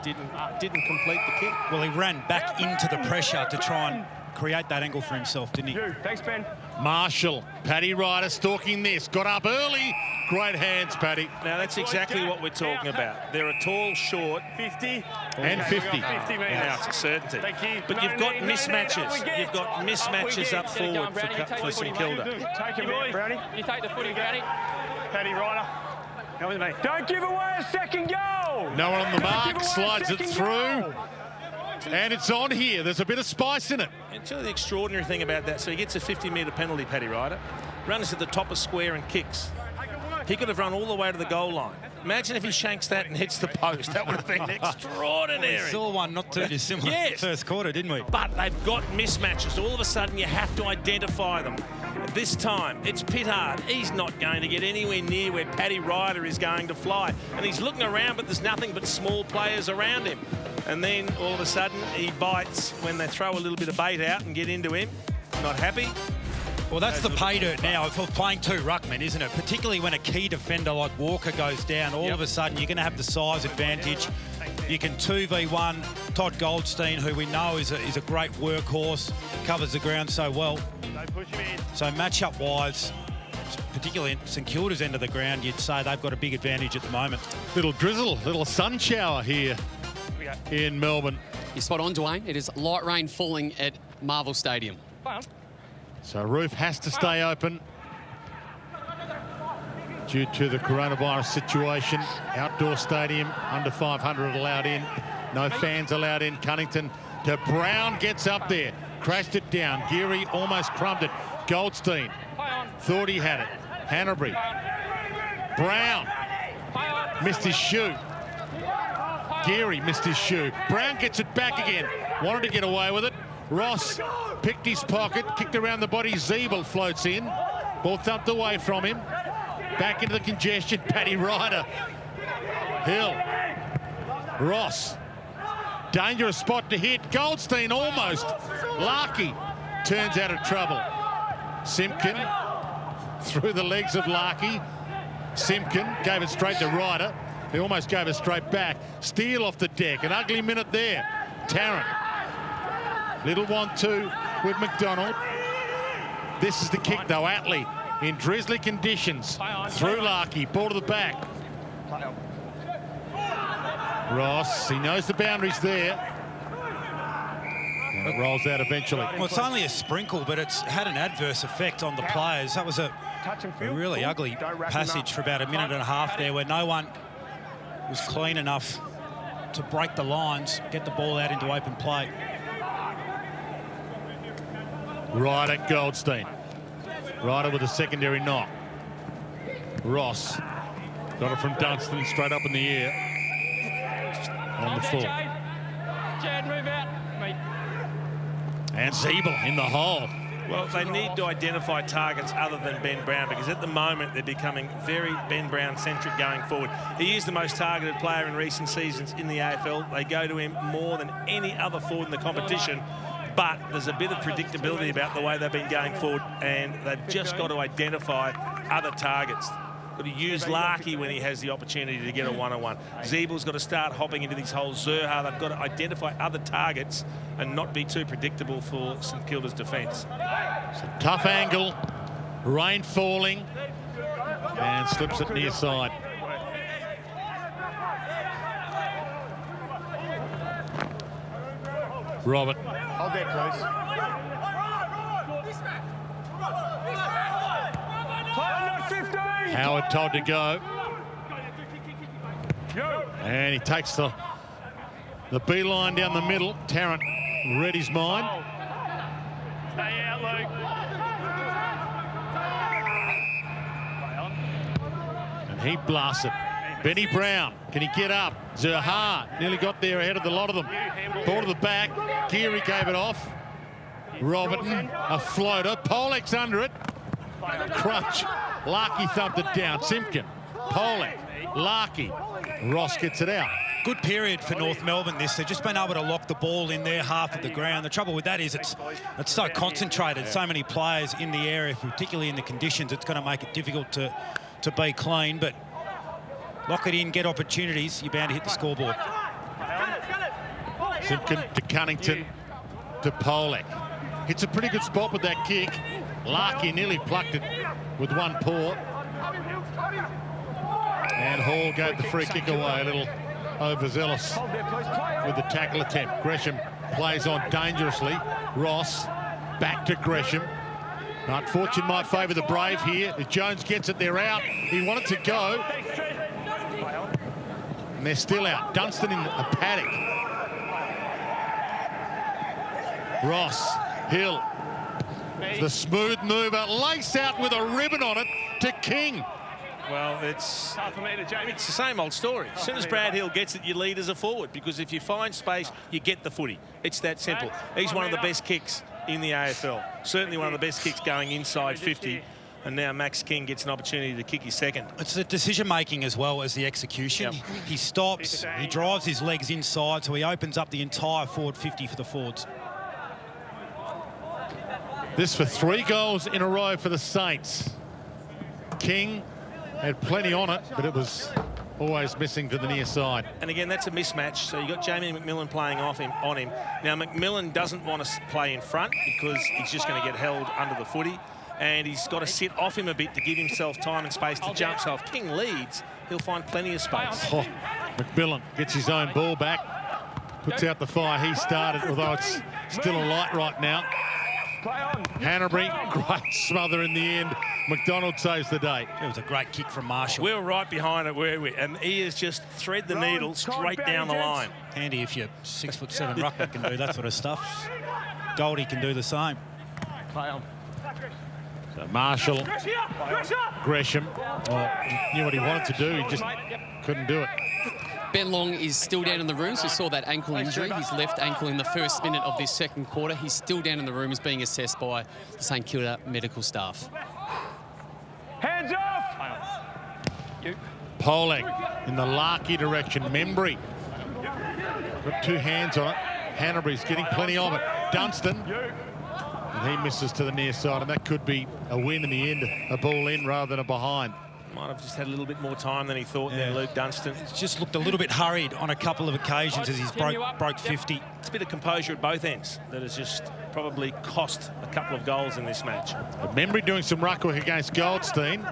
Didn't complete the kick. Well, he ran back into the pressure to try and create that angle for himself, didn't he? Thanks, Ben. Marshall, Paddy Ryder stalking this, got up early. Great hands, Paddy. Now, that's exactly what we're talking about. They're a tall, short. 50. And 50. 50 metres. Now it's a certainty. Thank you. But you've got mismatches. You've got mismatches up forward for St Kilda. Take him out, Brownie. You take the footy, Brownie. Paddy Ryder. Come with me. Don't give away a second goal. No one on the mark, slides it through. And it's on here. There's a bit of spice in it. And tell you the extraordinary thing about that. So he gets a 50-metre penalty, Paddy Ryder. Runs at the top of square and kicks. He could have run all the way to the goal line. Imagine if he shanks that and hits the post. That would have been extraordinary. We saw one not too dissimilar in the first quarter, didn't we? But they've got mismatches. All of a sudden, you have to identify them. This time, it's Pittard. He's not going to get anywhere near where Paddy Ryder is going to fly. And he's looking around, but there's nothing but small players around him. And then, all of a sudden, he bites when they throw a little bit of bait out and get into him. Not happy. Well, that's the pay dirt now for playing two ruckmen, isn't it? Particularly when a key defender like Walker goes down, all of a sudden you're going to have the size advantage. You can 2v1 Todd Goldstein, who we know is a great workhorse, covers the ground so well. So matchup-wise, particularly in St Kilda's end of the ground, you'd say they've got a big advantage at the moment. Little drizzle, little sun shower here in Melbourne. You're spot on, Dwayne. It is light rain falling at Marvel Stadium. So roof has to stay open. due to the coronavirus situation. Outdoor stadium, under 500 allowed in. No fans allowed in. Cunnington to Brown, gets up there. Crashed it down. Geary almost crumbed it. Goldstein thought he had it. Hanbury. Brown missed his shoe. Geary missed his shoe. Brown gets it back again. Wanted to get away with it. Ross picked his pocket, kicked around the body. Zeeble floats in. Ball thumped away from him. Back into the congestion. Paddy Ryder. Hill. Ross. Dangerous spot to hit. Goldstein almost. Larkey turns out of trouble. Simpkin through the legs of Larkey. Simpkin gave it straight to Ryder. He almost gave it straight back. Steele off the deck. An ugly minute there. Tarrant. Little 1-2 with McDonald. This is the kick though. Atley in drizzly conditions. Through Larkey. Ball to the back. Ross, he knows the boundaries there. And it rolls out eventually. Well, it's only a sprinkle, but it's had an adverse effect on the players. That was a really ugly passage for about a minute and a half there where no one was clean enough to break the lines, get the ball out into open play. Ryder, Goldstein. Ryder with a secondary knock. Ross got it from Dunstan straight up in the air. On the full. Jad, move out. Mate. And Zeeble in the hole. Well, they need to identify targets other than Ben Brown, because at the moment they're becoming very Ben Brown-centric going forward. He is the most targeted player in recent seasons in the AFL. They go to him more than any other forward in the competition, but there's a bit of predictability about the way they've been going forward, and they've just got to identify other targets. Got to use Larkey when he has the opportunity to get a one-on-one. Zeebel's got to start hopping into these holes. Zurha, they've got to identify other targets and not be too predictable for St Kilda's defence. Tough angle, rain falling, and slips it near side. Robert. Hold there, close. Howard told to go. And he takes the beeline down the middle. Tarrant read his mind. Stay out, Luke. And he blasts it. Benny Brown, can he get up? Zurha nearly got there ahead of the lot of them. Ball to the back. Geary gave it off. Robertson, a floater. Polek's under it. Crutch. Larkey thumped it down. Simpkin. Polek. Larkey. Ross gets it out. Good period for North Melbourne this. They've just been able to lock the ball in their half of the ground. The trouble with that is it's so concentrated. So many players in the area, particularly in the conditions. It's going to make it difficult to be clean. But lock it in, get opportunities. You're bound to hit the scoreboard. Simpkin to Cunnington to Polek. Hits a pretty good spot with that kick. Larkey nearly plucked it with one paw. And Hall gave the free kick away, a little overzealous with the tackle attempt. Gresham plays on dangerously. Ross back to Gresham. But fortune might favour the Brave here. If Jones gets it, they're out. He wanted to go. And they're still out. Dunstan in a paddock. Ross, Hill. The smooth mover, lace out with a ribbon on it to King. Well, it's the same old story. As soon as Brad Hill gets it, you lead as a forward, because if you find space, you get the footy. It's that simple. He's one of the best kicks in the AFL. Certainly one of the best kicks going inside 50. And now Max King gets an opportunity to kick his second. It's the decision-making as well as the execution. Yep. He stops, he drives his legs inside, so he opens up the entire forward 50 for the forwards. This for 3 goals in a row for the Saints. King had plenty on it, but it was always missing to the near side. And again, that's a mismatch. So you've got Jamie McMillan playing on him. Now, McMillan doesn't want to play in front because he's just going to get held under the footy. And he's got to sit off him a bit to give himself time and space to jump. So if King leads, he'll find plenty of space. Oh, McMillan gets his own ball back. Puts out the fire he started, although it's still a light right now. Play on. Hanbury, great smother in the end. McDonald saves the day. It was a great kick from Marshall. We were right behind it, were we? And he has just thread the needle straight down the line. Handy if you're 6'7" ruckman can do that sort of stuff. Goldie can do the same. Play on. So Marshall, Gresham, well, he knew what he wanted to do, he just couldn't do it. Ben Long is still down in the room, so saw that ankle injury, his left ankle in the first minute of this second quarter. He's still down in the room, is being assessed by the St Kilda medical staff. Hands off! Polek in the Larky direction. Membry got two hands on it. Hanbury's getting plenty of it. Dunstan, and he misses to the near side, and that could be a win in the end, a ball in rather than a behind. Might have just had a little bit more time than he thought there, Luke Dunstan. He's just looked a little bit hurried on a couple of occasions as he's broke 50. It's a bit of composure at both ends that has just probably cost a couple of goals in this match. Membry doing some ruck work against Goldstein.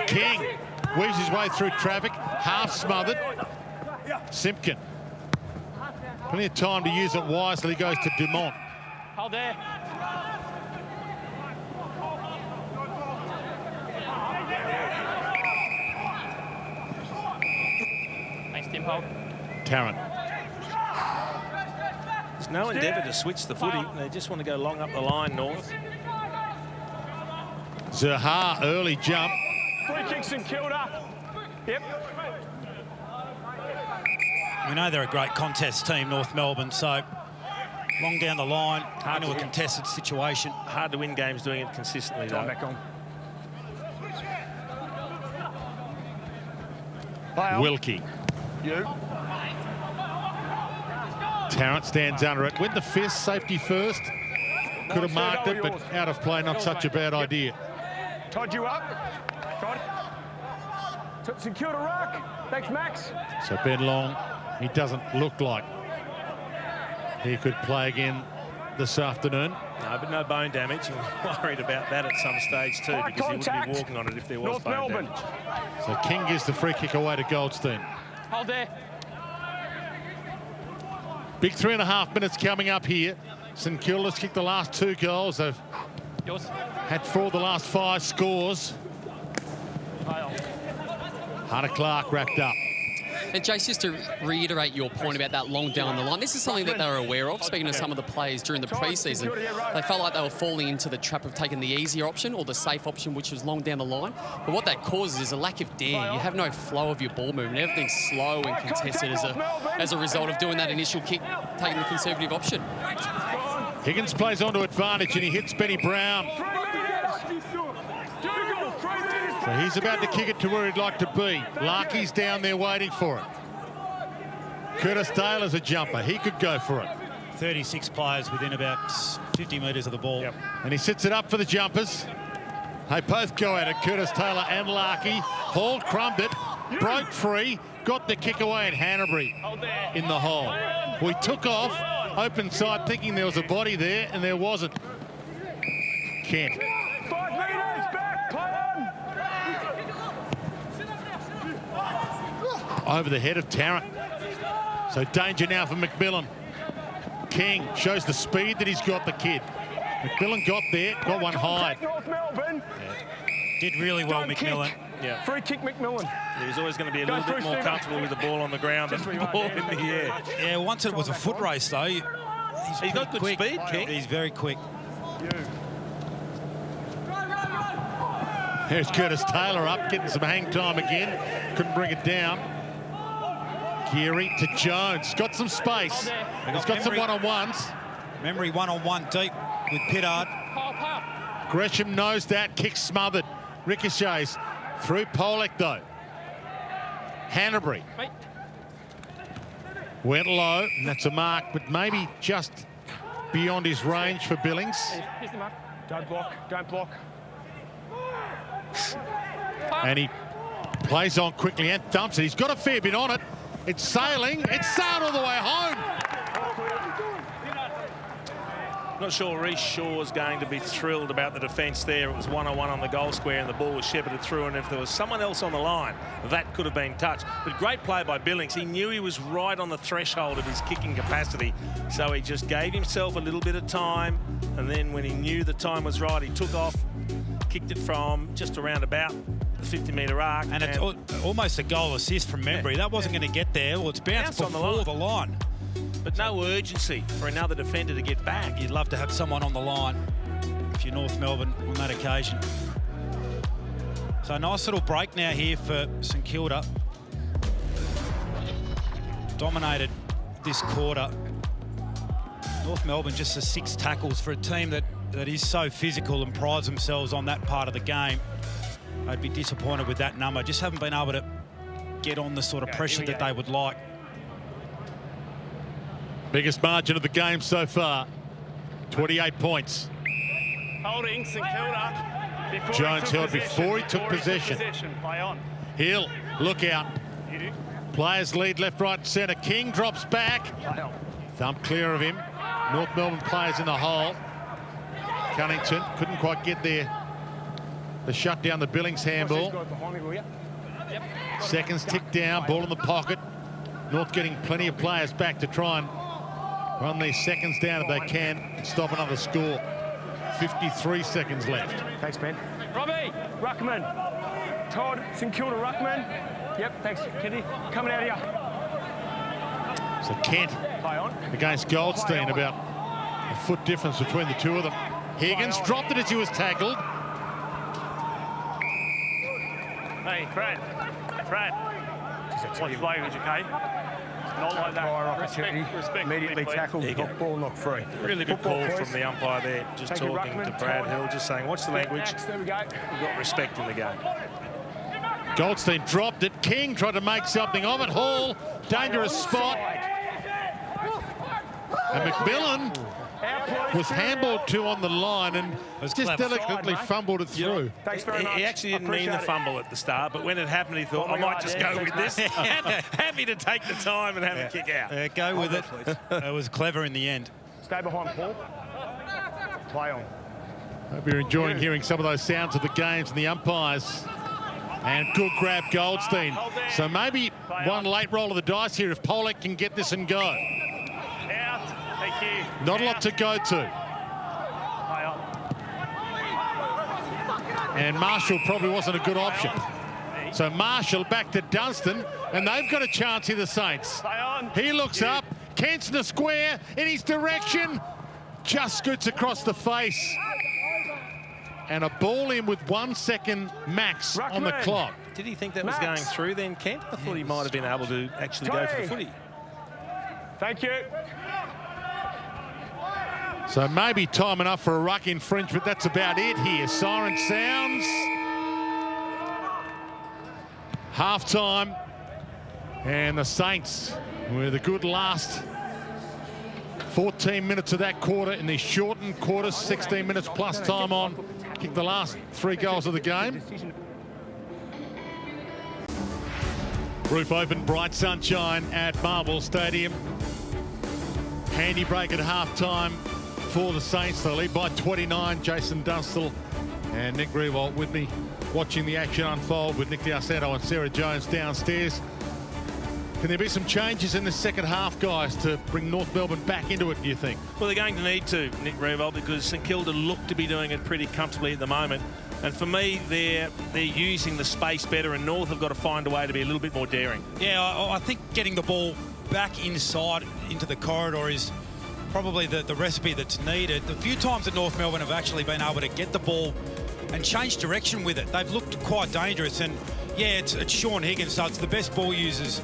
King weaves his way through traffic, half smothered. Simpkin. Plenty of time to use it wisely, goes to Dumont. Hold there. Thanks, Tim. Hold. Tarrant. There's no endeavour to switch the footy. They just want to go long up the line, North. Zaha, early jump. Free kick, St.Kilda. Yep. We know they're a great contest team, North Melbourne, so long down the line, into a contested situation. Hard to win games doing it consistently, though. Back on. Wilkie. Tarrant stands under it. With the fist, safety first. Could have marked it, but out of play, not such a bad idea. Todd you up. Todd. St Kilda ruck. Thanks, Max. So Ben Long, he doesn't look like he could play again this afternoon. No, but no bone damage. I'm worried about that at some stage too, because he wouldn't be walking on it if there was bone damage. So King gives the free kick away to Goldstein. Hold there. Big 3.5 minutes coming up here. St Kilda's kicked the last 2 goals. They've had 4 of the last 5 scores. Hunter Clark wrapped up. And Jace, just to reiterate your point about that long down the line, this is something that they were aware of. Speaking to some of the players during the pre-season, they felt like they were falling into the trap of taking the easier option or the safe option, which was long down the line. But what that causes is a lack of dare. You have no flow of your ball movement. Everything's slow and contested as a result of doing that initial kick, taking the conservative option. Higgins plays onto advantage and he hits Benny Brown. So he's about to kick it to where he'd like to be. Larky's down there waiting for it. Curtis Taylor's a jumper. He could go for it. 36 players within about 50 metres of the ball. Yep. And he sits it up for the jumpers. They both go at it, Curtis Taylor and Larky. Hall crumbed it, broke free, got the kick away, and Hanbury in the hole. We took off, open side, thinking there was a body there, and there wasn't. Kent. 5 metres back, play on. Over the head of Tarrant. So danger now for McMillan. King shows the speed that he's got, the kid. McMillan got there, got one high. North Melbourne. Did really well, McMillan. Yeah. Free kick, McMillan. He was always going to be a little bit more comfortable with the ball on the ground than the ball in the air. Yeah, once it was a foot race, though. He's got good quick. speed, King. He's very quick. Here's Curtis Taylor up, getting some hang time again. Couldn't bring it down. Geary to Jones. Got some space. He's got some one-on-ones. Memory one-on-one deep with Pittard. Gresham knows that. Kick smothered. Ricochets through Polek, though. Hanbury went low, and that's a mark, but maybe just beyond his range for Billings. Don't block, don't block. And he plays on quickly and dumps it. He's got a fair bit on it. It's sailing. It's sailed all the way home. Not sure Reece Shaw's going to be thrilled about the defence there. It was one-on-one on the goal square and the ball was shepherded through, and if there was someone else on the line, that could have been touched. But great play by Billings. He knew he was right on the threshold of his kicking capacity, so he just gave himself a little bit of time, and then when he knew the time was right, he took off, kicked it from just around about the 50-metre arc. And it's almost a goal assist from memory. That wasn't going to get there. Well, it's bounced before the line. But no urgency for another defender to get back. You'd love to have someone on the line if you're North Melbourne on that occasion. So a nice little break now here for St Kilda. Dominated this quarter. North Melbourne just 6 tackles for a team that is so physical and prides themselves on that part of the game. I'd be disappointed with that number. Just haven't been able to get on the sort of pressure that they would like. Biggest margin of the game so far, 28 points. Holding St Kilda. Jones held before he took possession. Play on. Hill, look out. Players lead left, right, and centre. King drops back. Thump clear of him. North Melbourne players in the hole. Cunnington couldn't quite get there. The shut down the Billings handball. Seconds tick down, ball in the pocket. North getting plenty of players back to try and run these seconds down if they can and stop another score. 53 seconds left. Thanks, Ben. Robbie, Ruckman. Todd, St Kilda, Ruckman. Yep, thanks, Kitty. Coming out here. So Kent against Goldstein, about a foot difference between the two of them. Higgins dropped it as he was tackled. Hey, Brad. Watch language, okay? Not like that. Respect. Immediately tackled, ball knocked free. Really good call from the umpire there, just talking to Brad Hill, just saying, watch the language. There we go. We've got respect in the game. Goldstein dropped it. King tried to make something of it. Hall, dangerous spot. And McMillan was handballed to on the line and just delicately fumbled it through. Thanks very much. He actually didn't mean the fumble at the start, but when it happened, he thought, I might just go with this. Happy to take the time and have a kick out. Go with it. It was clever in the end. Stay behind, Paul. Play on. Hope you're enjoying hearing some of those sounds of the games and the umpires. And good grab, Goldstein. So maybe one late roll of the dice here if Pollock can get this and go. Out. Thank you. Not a lot to go to. And Marshall probably wasn't a good option. So Marshall back to Dunstan, and they've got a chance here, the Saints. He looks up, Kent's in the square, in his direction, just scoots across the face. And a ball in with 1 second max on the clock. Did he think that was going through then, Kent? I thought he might have been able to actually go for the footy. Thank you. So maybe time enough for a ruck infringement. That's about it here. Siren sounds. Half-time. And the Saints with a good last 14 minutes of that quarter in the shortened quarter, 16 minutes plus time on. Kicked the last 3 goals of the game. Roof open, bright sunshine at Marvel Stadium. Handy break at half-time for the Saints. They lead by 29. Jason Dunstall and Nick Riewoldt with me watching the action unfold with Nick D'Arsanto and Sarah Jones downstairs. Can there be some changes in the second half, guys, to bring North Melbourne back into it, do you think? Well, they're going to need to, Nick Riewoldt, because St Kilda look to be doing it pretty comfortably at the moment. And for me, they're using the space better, and North have got to find a way to be a little bit more daring. Yeah, I think getting the ball back inside into the corridor is probably the recipe that's needed. The few times that North Melbourne have actually been able to get the ball and change direction with it, they've looked quite dangerous. And yeah, it's Sean Higgins, so it's the best ball users'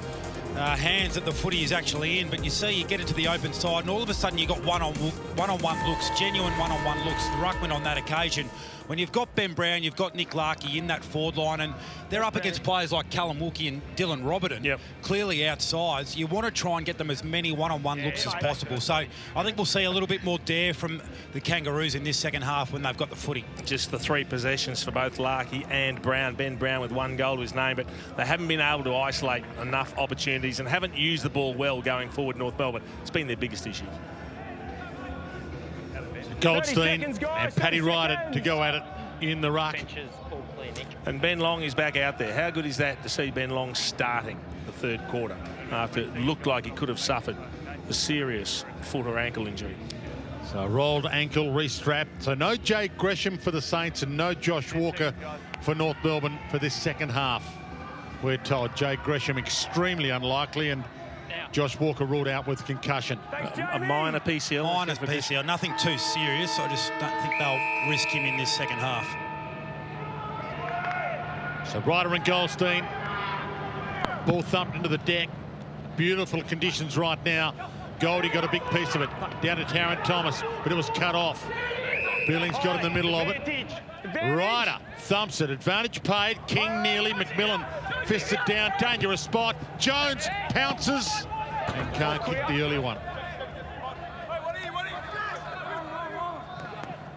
hands that the footy is actually in. But you see, you get into the open side, and all of a sudden you got one-on-one looks, genuine one-on-one looks. The ruckman on that occasion. When you've got Ben Brown, you've got Nick Larkey in that forward line, and they're up against players like Callum Wilkie and Dylan Roberton, clearly outsides. You want to try and get them as many one-on-one looks as possible. So I think we'll see a little bit more dare from the Kangaroos in this second half when they've got the footy. Just the 3 possessions for both Larkey and Brown. Ben Brown with 1 goal to his name, but they haven't been able to isolate enough opportunities and haven't used the ball well going forward, North Melbourne. It's been their biggest issue. Goldstein and Paddy Ryder to go at it in the ruck. And Ben Long is back out there. How good is that to see Ben Long starting the third quarter after it looked like he could have suffered a serious foot or ankle injury? So rolled ankle, restrapped. So no Jake Gresham for the Saints and no Josh Walker for North Melbourne for this second half. We're told Jake Gresham extremely unlikely and Josh Walker ruled out with concussion. A minor PCL. Minor PCL, nothing too serious. I just don't think they'll risk him in this second half. So Ryder and Goldstein, ball thumped into the deck. Beautiful conditions right now. Goldie got a big piece of it down to Tarrant Thomas, but it was cut off. Billings got in the middle of it. Ryder thumps it. Advantage paid. King nearly. McMillan fists it down. Dangerous spot. Jones pounces and can't kick the early one.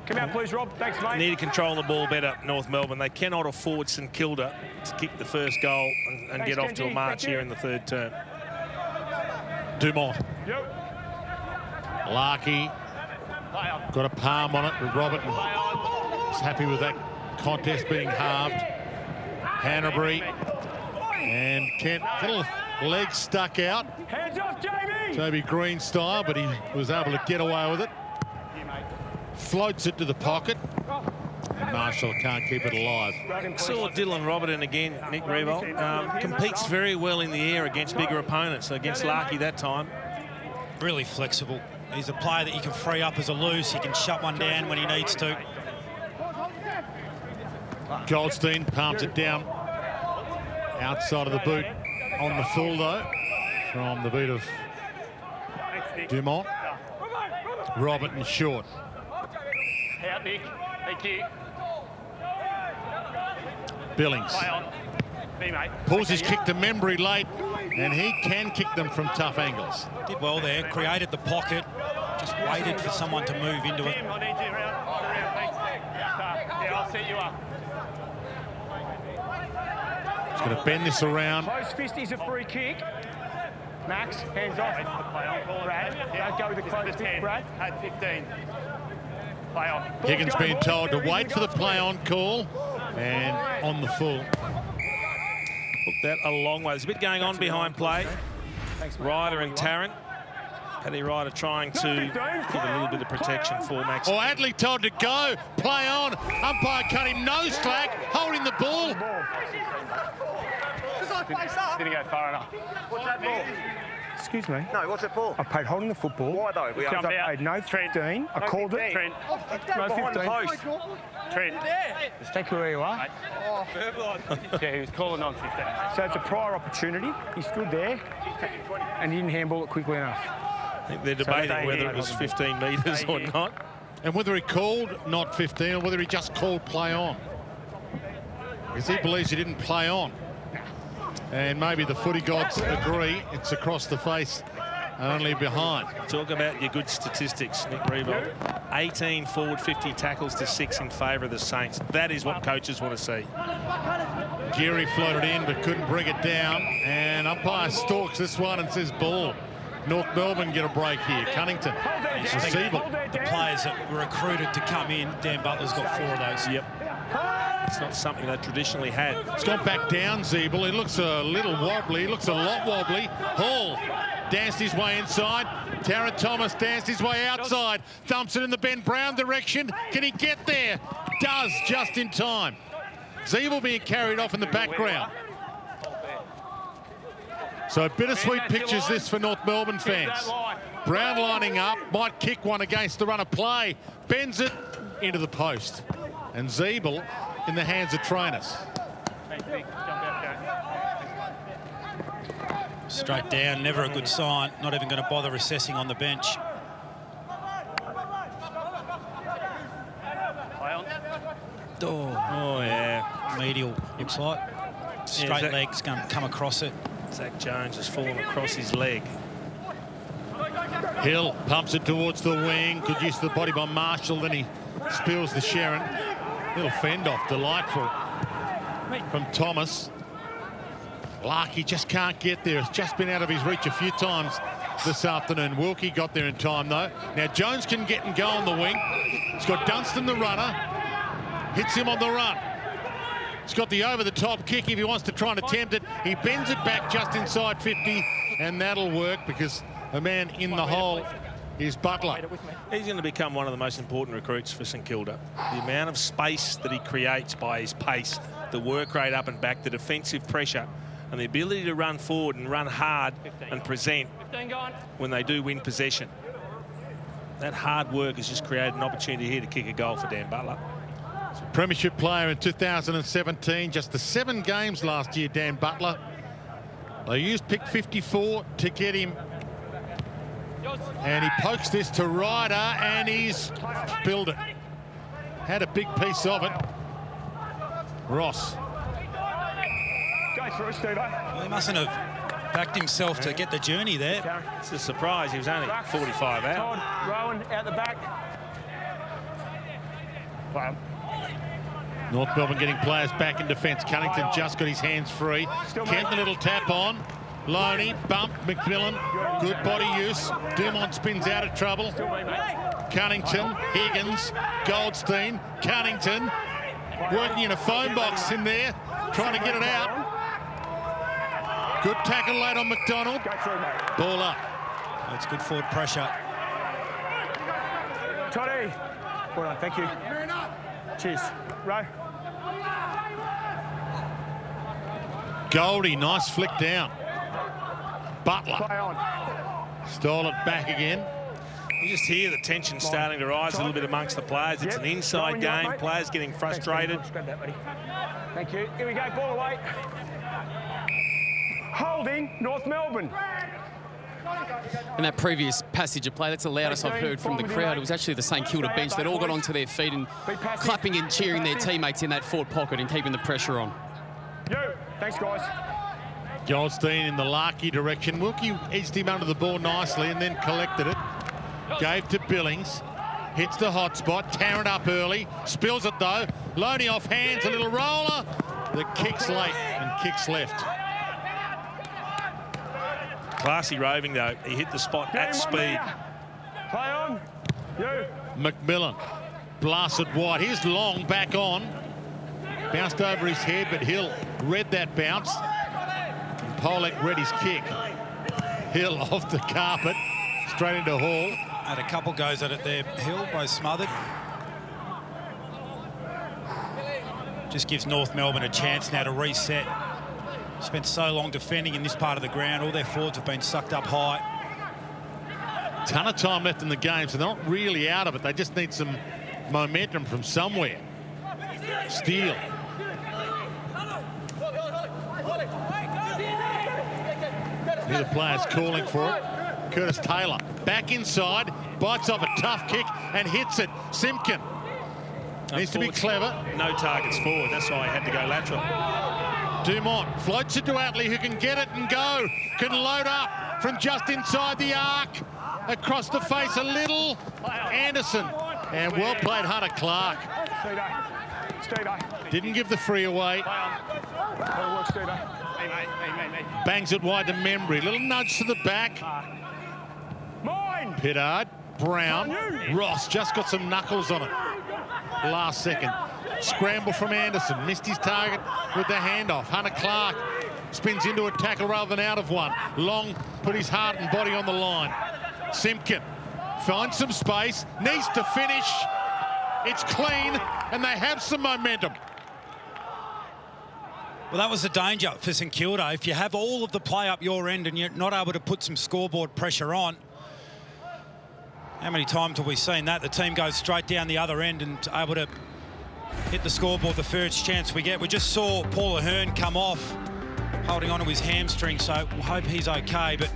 Come out, please, Rob. Thanks, mate. Need to control the ball better, North Melbourne. They cannot afford St Kilda to kick the first goal and get off to a march here in the third term. Dumont. Larkey got a palm on it with Robert. Was happy with that contest being halved. Hanbury and Kent, little leg stuck out. Hands off, Jamie! Toby Green style, but he was able to get away with it. Floats it to the pocket. And Marshall can't keep it alive. Saw Dylan Robertson again, Nick Revolt. Competes very well in the air against bigger opponents. Against Larkey that time. Really flexible. He's a player that you can free up as a loose. He can shut one down when he needs to. Goldstein palms it down outside of the boot on the full though from the boot of Dumont. Robertson short. Out, Nick. Thank you. Billings pulls his kick to Membry late and he can kick them from tough angles. Did well there, created the pocket, just waited for someone to move into it. I need you around, thanks. Yeah, I'll set you up. He's going to bend this around. Close fist is a free kick. Max, hands off. Brad, don't go with the close fist, Brad. At 15. Play on. Higgins being told to wait for the play on call and on the full. Took that a long way. There's a bit going on behind play. Ryder and Tarrant. Paddy Ryder trying to give a little bit of protection for Max. Oh, Adley told to go. Play on. Umpire cut him no slack, holding the ball. Didn't go far enough. What's that ball? Excuse me. No, what's it for? I paid holding the football. Why though? Because I paid no 15. I called it. Trent. No 15. Behind the post. Trent. Just take where you are. Yeah, he was calling on 15. So it's a prior opportunity. He stood there and he didn't handball it quickly enough. I think they're debating whether it was 15 metres or not. And whether he called not 15 or whether he just called play on. Because he believes he didn't play on. And maybe the footy gods agree. It's across the face and only behind. Talk about your good statistics, Nick Revolt. 18 forward, 50 tackles to 6 in favour of the Saints. That is what coaches want to see. Geary floated in but couldn't bring it down. And umpire stalks this one and says ball. North Melbourne get a break here. Cunnington. Siebel. The players that were recruited to come in, Dan Butler's got 4 of those. Yep. It's not something they traditionally had. It's gone back down, Siebel. He looks a little wobbly. He looks a lot wobbly. Hall danced his way inside. Tarrant Thomas danced his way outside. Thumps it in the Ben Brown direction. Can he get there? Does, just in time. Siebel being carried off in the background. So bittersweet pictures this for North Melbourne fans. Brown lining up, might kick one against the run of play. Bends it into the post. And Siebel in the hands of trainers. Straight down, never a good sign. Not even going to bother assessing on the bench. Oh yeah. Medial, looks like. Straight legs going to come across it. Zak Jones has fallen across his leg. Hill pumps it towards the wing. Good use of the body by Marshall. Then he spills the Sharon. Little fend off, delightful from Thomas. Larkey just can't get there. It's just been out of his reach a few times. this afternoon. Wilkie got there in time, though. Now, Jones can get and go on the wing. He's got Dunstan, the runner. Hits him on the run. He's got the over-the-top kick if he wants to try and attempt it. He bends it back just inside 50, and that'll work because a man in the hole is Butler. He's going to become one of the most important recruits for St Kilda. The amount of space that he creates by his pace, the work rate up and back, the defensive pressure, and the ability to run forward and run hard and present when they do win possession. That hard work has just created an opportunity here to kick a goal for Dan Butler. Premiership player in 2017, just the 7 games last year, Dan Butler. They used pick 54 to get him. And he pokes this to Ryder, and he's spilled it. Had a big piece of it. Ross. Go through, Steve. Well, he mustn't have backed himself to get the journey there. It's a surprise. He was only 45 out. Todd, Rowan out the back. Play North Melbourne getting players back in defence. Cunnington just got his hands free. Kent, a little tap on. Loney, bump, McMillan, good body use. Dumont spins out of trouble. Cunnington, Higgins, Goldstein, Cunnington, working in a phone box in there, trying to get it out. Good tackle late on McDonald. Ball up. That's good forward pressure. Toddy. Well done, thank you. Cheers. Row. Goldie, nice flick down. Butler. Play on. Stole it back again. You just hear the tension starting to rise a little bit amongst the players. It's an inside game. Players getting frustrated. Thank you. Here we go. Ball away. Holding North Melbourne. In that previous passage of play, that's the loudest I've heard from the crowd. It was actually the St Kilda bench that all got onto their feet and clapping and cheering their teammates in that forward pocket and keeping the pressure on. Thanks, guys. Goldstein in the Larky direction. Wilkie edged him under the ball nicely and then collected it. Gave to Billings. Hits the hot spot. Tarrant up early. Spills it, though. Loney off hands. A little roller. The kick's late and kicks left. Classy roving, though. He hit the spot at speed. Play on. McMillan blasted wide. Here's Long back on. Bounced over his head, but Hill read that bounce. And Pollock read his kick. Hill off the carpet, straight into Hall. Had a couple goes at it there. Hill, both smothered. Just gives North Melbourne a chance now to reset. Spent so long defending in this part of the ground. All their forwards have been sucked up high. Ton of time left in the game, so they're not really out of it. They just need some momentum from somewhere. Steele. Here the players calling for it. Curtis Taylor back inside, bites off a tough kick and hits it. Simpkin needs to be clever. No targets forward, that's why he had to go lateral. Dumont floats it to Atley, who can get it and go. Can load up from just inside the arc. Across the face a little. Anderson. And well played Hunter Clark. Didn't give the free away. Bangs it wide to Membry. Little nudge to the back. Pittard, Brown, Ross just got some knuckles on it. Last second. Scramble from Anderson. Missed his target with the handoff. Hunter Clark spins into a tackle rather than out of one. Long put his heart and body on the line. Simpkin finds some space. Needs to finish. It's clean and they have some momentum. Well, that was the danger for St Kilda. If you have all of the play up your end and you're not able to put some scoreboard pressure on, how many times have we seen that? The team goes straight down the other end and able to hit the scoreboard the first chance we get. We just saw Paul Ahern come off, holding onto his hamstring, so we'll hope he's okay. But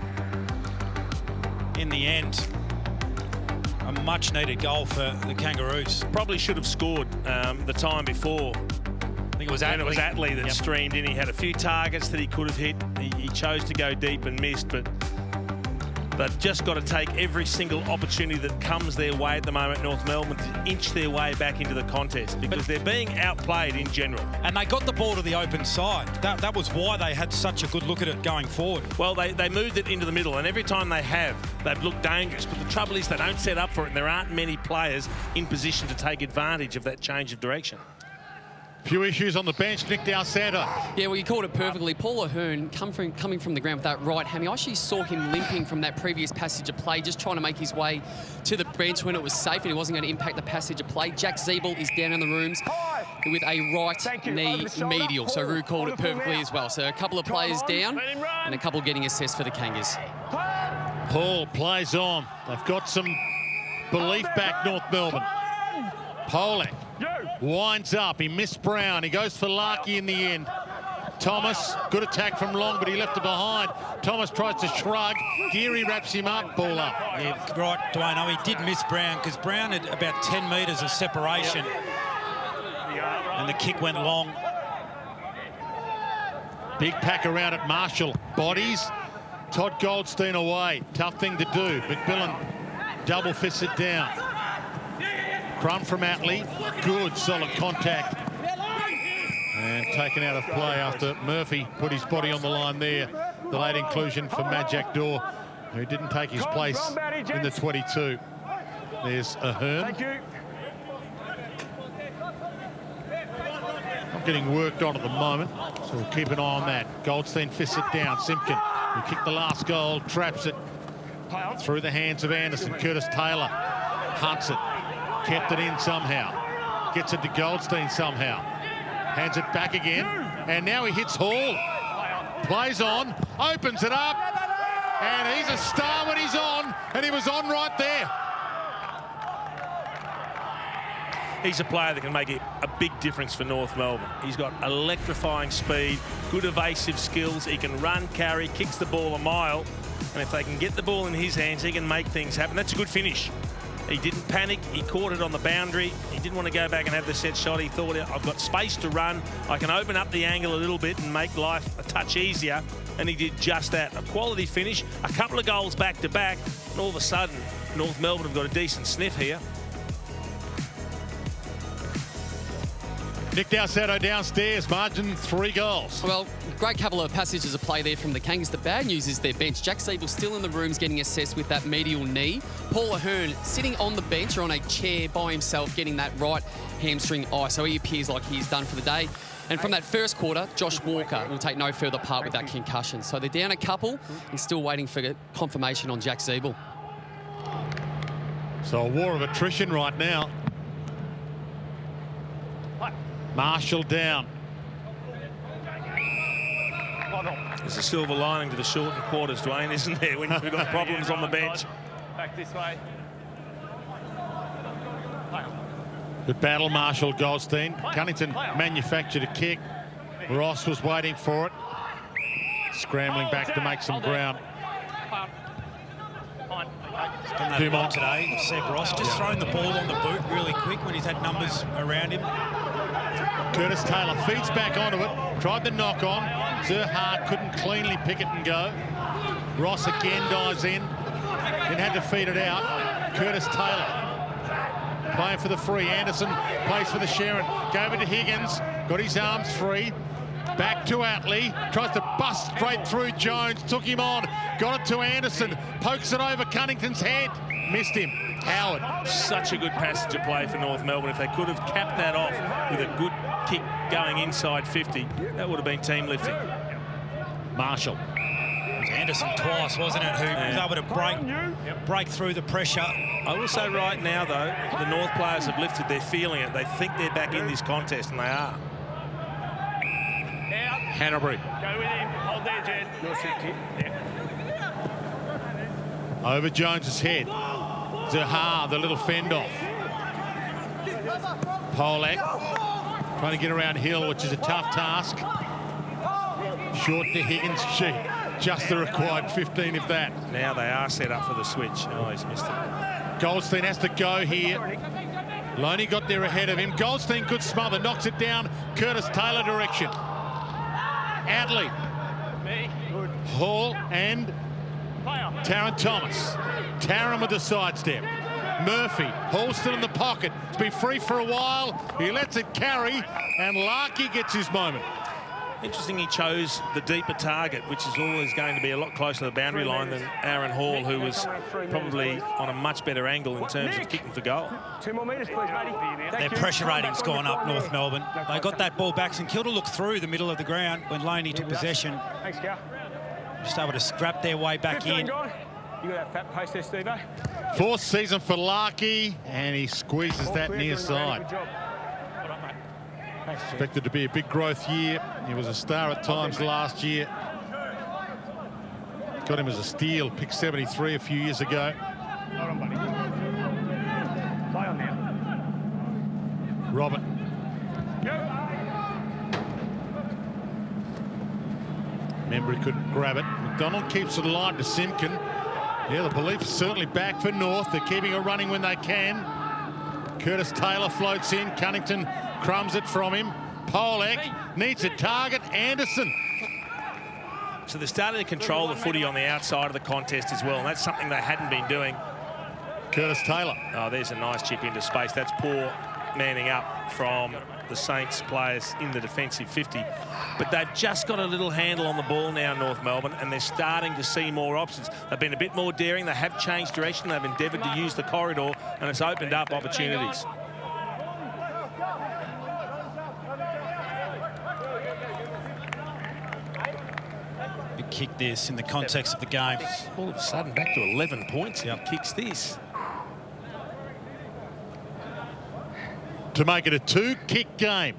in the end, a much-needed goal for the Kangaroos. Probably should have scored the time before. I think it was Atley. And it was Atley that streamed in. He had a few targets that he could have hit. He chose to go deep and missed, but They've just got to take every single opportunity that comes their way at the moment, North Melbourne, to inch their way back into the contest because they're being outplayed in general. And they got the ball to the open side. That was why they had such a good look at it going forward. Well, they moved it into the middle, and every time they've looked dangerous. But the trouble is they don't set up for it, and there aren't many players in position to take advantage of that change of direction. Few issues on the bench. Nick D'Alessandro. Yeah, well, you called it perfectly. Paul Ahern coming from the ground with that right hammy. I actually saw him limping from that previous passage of play, just trying to make his way to the bench when it was safe and he wasn't going to impact the passage of play. Jack Ziebell is down in the rooms with a right knee medial. So Roo called it perfectly as well. So a couple of players down and a couple getting assessed for the Kangas. Paul plays on. They've got some belief back, North Melbourne. Polak winds up. He missed Brown. He goes for Larkey in the end. Thomas, good attack from long, but he left it behind. Thomas tries to shrug. Geary wraps him up. Ball up. Yeah, right, Dwayne. Oh, he did miss Brown because Brown had about 10 metres of separation. And the kick went long. Big pack around at Marshall. Bodies. Todd Goldstein away. Tough thing to do. McMillan double fists it down. Crumb from Atley. Good, solid contact. And taken out of play after Murphy put his body on the line there. The late inclusion for Majak Dor, who didn't take his place in the 22. There's Ahern. Not getting worked on at the moment, so we'll keep an eye on that. Goldstein fists it down. Simpkin, who kicked the last goal, traps it through the hands of Anderson. Curtis Taylor hunts it. Kept it in somehow. Gets it to Goldstein somehow. Hands it back again. And now he hits Hall. Plays on. Opens it up. And he's a star when he's on. And he was on right there. He's a player that can make a big difference for North Melbourne. He's got electrifying speed, good evasive skills. He can run, carry, kicks the ball a mile. And if they can get the ball in his hands, he can make things happen. That's a good finish. He didn't panic. He caught it on the boundary. He didn't want to go back and have the set shot. He thought, I've got space to run. I can open up the angle a little bit and make life a touch easier. And he did just that. A quality finish, a couple of goals back to back. And all of a sudden, North Melbourne have got a decent sniff here. Nick D'Alessandro downstairs, margin 3 goals. Well, great couple of passages of play there from the Kangas. The bad news is their bench. Jack Ziebell still in the rooms getting assessed with that medial knee. Paul Ahern sitting on the bench or on a chair by himself getting that right hamstring eye. So he appears like he's done for the day. And from that first quarter, Josh Walker will take no further part with that concussion. So they're down a couple and still waiting for confirmation on Jack Ziebell. So a war of attrition right now. Marshall down. There's a silver lining to the shortened quarters, Dwayne, isn't there, when we've got problems on the bench. Back this way. Good battle, Marshall Goldstein. Cunnington manufactured a kick. Ross was waiting for it. Scrambling back to make some ground. He's done that a lot today, Seb Ross. Just throwing the ball on the boot really quick when he's had numbers around him. Curtis Taylor feeds back onto it. Tried the knock on. Zerha couldn't cleanly pick it and go. Ross again dives in. Then had to feed it out. Curtis Taylor playing for the free. Anderson plays for the Sharon. Gave it to Higgins. Got his arms free. Back to Atley. Tries to bust straight through Jones. Took him on. Got it to Anderson. Pokes it over Cunnington's head. Missed him. Howard. Such a good passage of play for North Melbourne. If they could have capped that off with a good kick going inside 50, that would have been team lifting. Marshall. It was Anderson twice, wasn't it, who was able to break through the pressure. I will say right now, though, the North players have lifted. They're feeling it. They think they're back in this contest, and they are. Hanbury. Go with him. Hold there, Jed. You're set here. Over Jones's head. Zerha, the little fend-off. Polak trying to get around Hill, which is a tough task. Short to Higgins. Just the required 15 of that. Now they are set up for the switch. Oh, he's missed it. Goldstein has to go here. Loney got there ahead of him. Goldstein could smother, knocks it down. Curtis Taylor direction. Atley. Hall and Taron Thomas. Taron with the sidestep. Murphy, Halston in the pocket. It's been free for a while. He lets it carry, and Larkey gets his moment. Interesting he chose the deeper target, which is always going to be a lot closer to the boundary line than Aaron Hall, who was probably on a much better angle in terms of kicking for goal. 2 more metres, please, buddy. Their pressure rating's gone up, North Melbourne. They got that ball back. St Kilda looked through the middle of the ground when Laney took possession. Thanks, Cal. Just able to scrap their way back in. You got that fat post there, Steve-o? Fourth season for Larkey, and he squeezes that near side. Expected to be a big growth year. He was a star at times last year. Got him as a steal, pick 73 a few years ago. Hold on, buddy. Play on now. Robert. Remember, he couldn't grab it. McDonald keeps it alive to Simpkin. Yeah, the belief is certainly back for North. They're keeping it running when they can. Curtis Taylor floats in. Cunnington crumbs it from him. Polek needs a target. Anderson. So they're starting to control the footy on the outside of the contest as well, and that's something they hadn't been doing. Curtis Taylor. Oh, there's a nice chip into space. That's poor manning up from the Saints players in the defensive 50. But they've just got a little handle on the ball now, North Melbourne, and they're starting to see more options. They've been a bit more daring. They have changed direction. They've endeavoured to use the corridor, and it's opened up opportunities. Big kick this in the context of the game. All of a sudden back to 11 points. He kicks this. To make it a 2-kick game.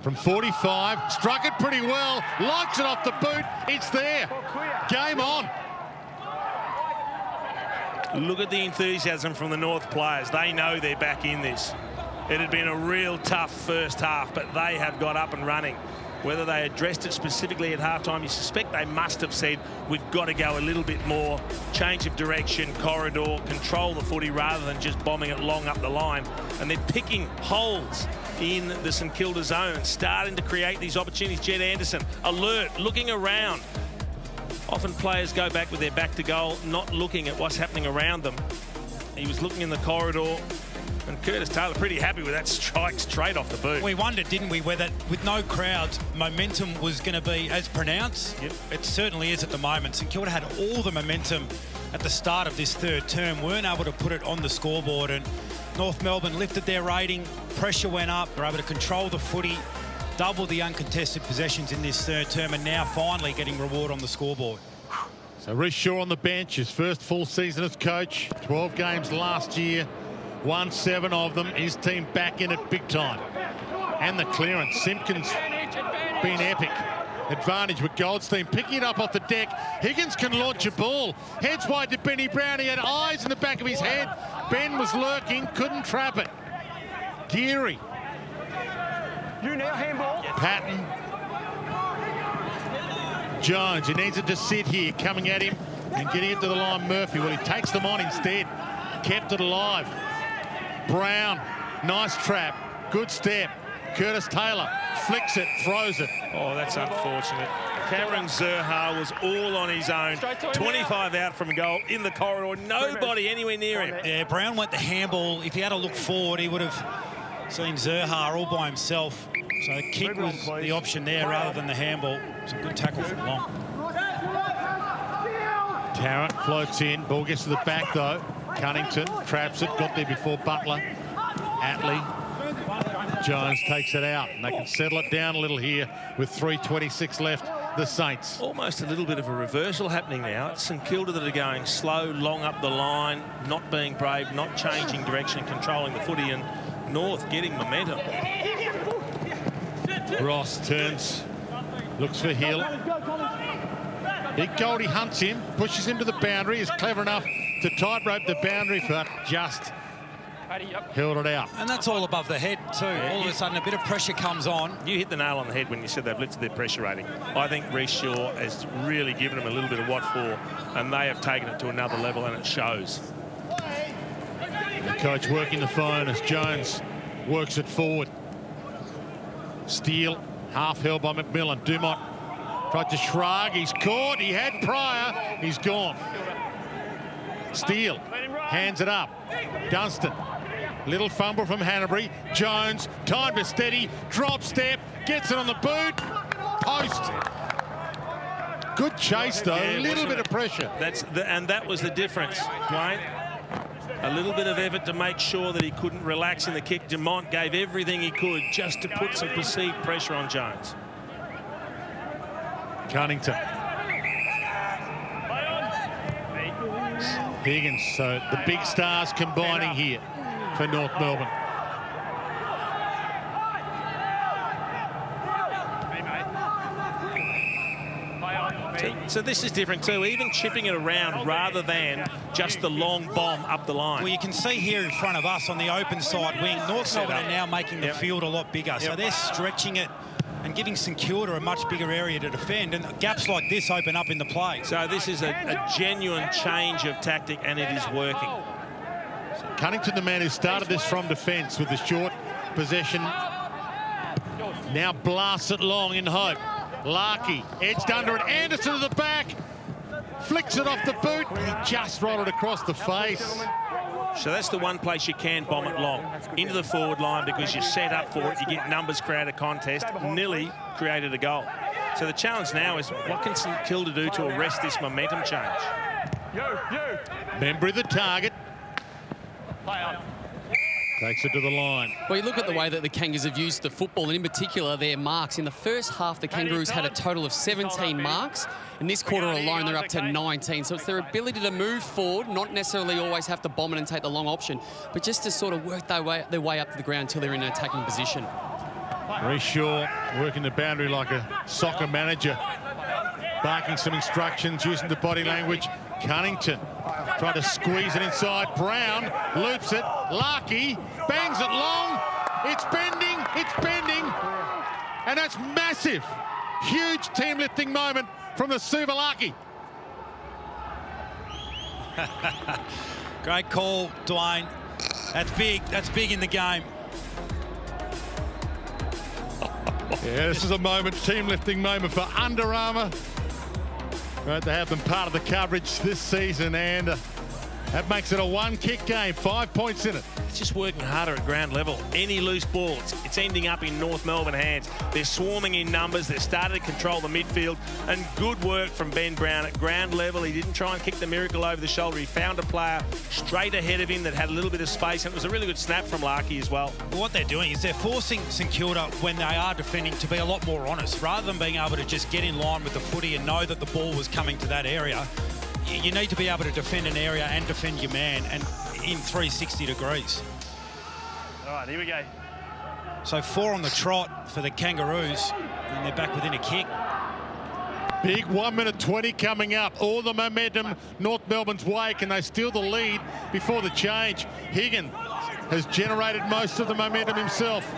From 45, struck it pretty well, likes it off the boot, it's there. Game on. Look at the enthusiasm from the North players. They know they're back in this. It had been a real tough first half, but they have got up and running. Whether they addressed it specifically at halftime, you suspect they must have said, we've got to go a little bit more, change of direction, corridor, control the footy rather than just bombing it long up the line. And they're picking holes in the St Kilda zone and starting to create these opportunities. Jed Anderson, alert, looking around. Often players go back with their back to goal, not looking at what's happening around them. He was looking in the corridor. And Curtis Taylor pretty happy with that strike straight off the boot. We wondered, didn't we, whether with no crowds, momentum was going to be as pronounced. Yep. It certainly is at the moment. St Kilda had all the momentum at the start of this third term, weren't able to put it on the scoreboard, and North Melbourne lifted their rating, pressure went up, they're able to control the footy, double the uncontested possessions in this third term, and now finally getting reward on the scoreboard. So Rhys Shaw on the bench, his first full season as coach, 12 games last year. Won 7 of them. His team back in it big time. And the clearance. Simpkins been epic. Advantage with Goldstein picking it up off the deck. Higgins can launch a ball. Heads wide to Benny Brown. He had eyes in the back of his head. Ben was lurking, couldn't trap it. Geary. You now handball. Patton. Jones, he needs it to sit here, coming at him and getting it to the line. Murphy, well, he takes them on instead. Kept it alive. Brown, nice trap, good step. Curtis Taylor flicks it, throws it. Oh, that's unfortunate. Cameron Zerha was all on his own. 25 out from goal in the corridor. Nobody anywhere near him. Yeah, Brown went the handball. If he had a look forward, he would have seen Zerha all by himself. So the kick was the option there rather than the handball. It's a good tackle from Long. Tarrant floats in. Ball gets to the back, though. Cunnington traps it. Got there before Butler. Attlee. Jones takes it out. And they can settle it down a little here with 3:26 left. The Saints. Almost a little bit of a reversal happening now. It's St Kilda that are going slow, long up the line, not being brave, not changing direction, controlling the footy, and North getting momentum. Ross turns, looks for Hill. Big Goldie hunts him, pushes him to the boundary, is clever enough to tightrope the boundary, but just held it out. And that's all above the head too. All of a sudden a bit of pressure comes on. You hit the nail on the head when you said they've lifted their pressure rating. I think Rhys Shaw has really given them a little bit of what for, and they have taken it to another level, and it shows. The coach working the phone as Jones works it forward. Steele, half held by McMillan. Dumont Tried to shrug, he's caught, he had Pryor, he's gone. Steele hands it up. Dunstan, little fumble from Hanbury. Jones, time to steady, drop step, gets it on the boot, post. Good chase though, a little bit of pressure. And that was the difference, Dwayne. A little bit of effort to make sure that he couldn't relax in the kick. Dumont gave everything he could just to put some perceived pressure on Jones. Cunnington. Higgins, so the big stars combining here for North Melbourne. So this is different too, even chipping it around rather than just the long bomb up the line. Well, you can see here in front of us on the open side wing, North Melbourne are now making the field a lot bigger. So they're stretching it and giving St Kilda a much bigger area to defend, and gaps like this open up in the play. So this is a genuine change of tactic, and it is working. So Cunnington, the man who started this from defence with the short possession, now blasts it long in hope. Larkey edged under it, Anderson to the back, flicks it off the boot, he just rolled it across the face. So that's the one place you can bomb it long, into the forward line, because you're set up for it, you get numbers, create a contest. Nilly created a goal. So the challenge now is, what can St Kilda do to arrest this momentum change? Membry the target. Takes it to the line. Well, you look at the way that the Kangaroos have used the football, and in particular their marks. In the first half, the Kangaroos had a total of 17 marks. In this quarter alone, they're up to 19. So it's their ability to move forward, not necessarily always have to bomb it and take the long option, but just to sort of work their way up to the ground until they're in an attacking position. Reece Shaw working the boundary like a soccer manager, barking some instructions, using the body language. Cunnington tried to squeeze it inside. Brown loops it. Larkey bangs it long. It's bending. And that's massive. Huge team lifting moment from the Suvalaki. Great call, Dwayne. That's big. That's big in the game. Yeah, this is a moment, team lifting moment for Under Armour. Great to have them part of the coverage this season, and that makes it a one-kick game, 5 points in it. It's just working harder at ground level. Any loose ball, it's ending up in North Melbourne hands. They're swarming in numbers. They're starting to control the midfield, and good work from Ben Brown at ground level. He didn't try and kick the miracle over the shoulder. He found a player straight ahead of him that had a little bit of space, and it was a really good snap from Larkey as well. What they're doing is they're forcing St Kilda, when they are defending, to be a lot more honest. Rather than being able to just get in line with the footy and know that the ball was coming to that area, you need to be able to defend an area and defend your man, and in 360 degrees. All right, here we go. So 4 on the trot for the Kangaroos, and they're back within a kick. Big 1 minute 20 coming up. All the momentum North Melbourne's way. Can they steal the lead before the change? Higgins has generated most of the momentum himself.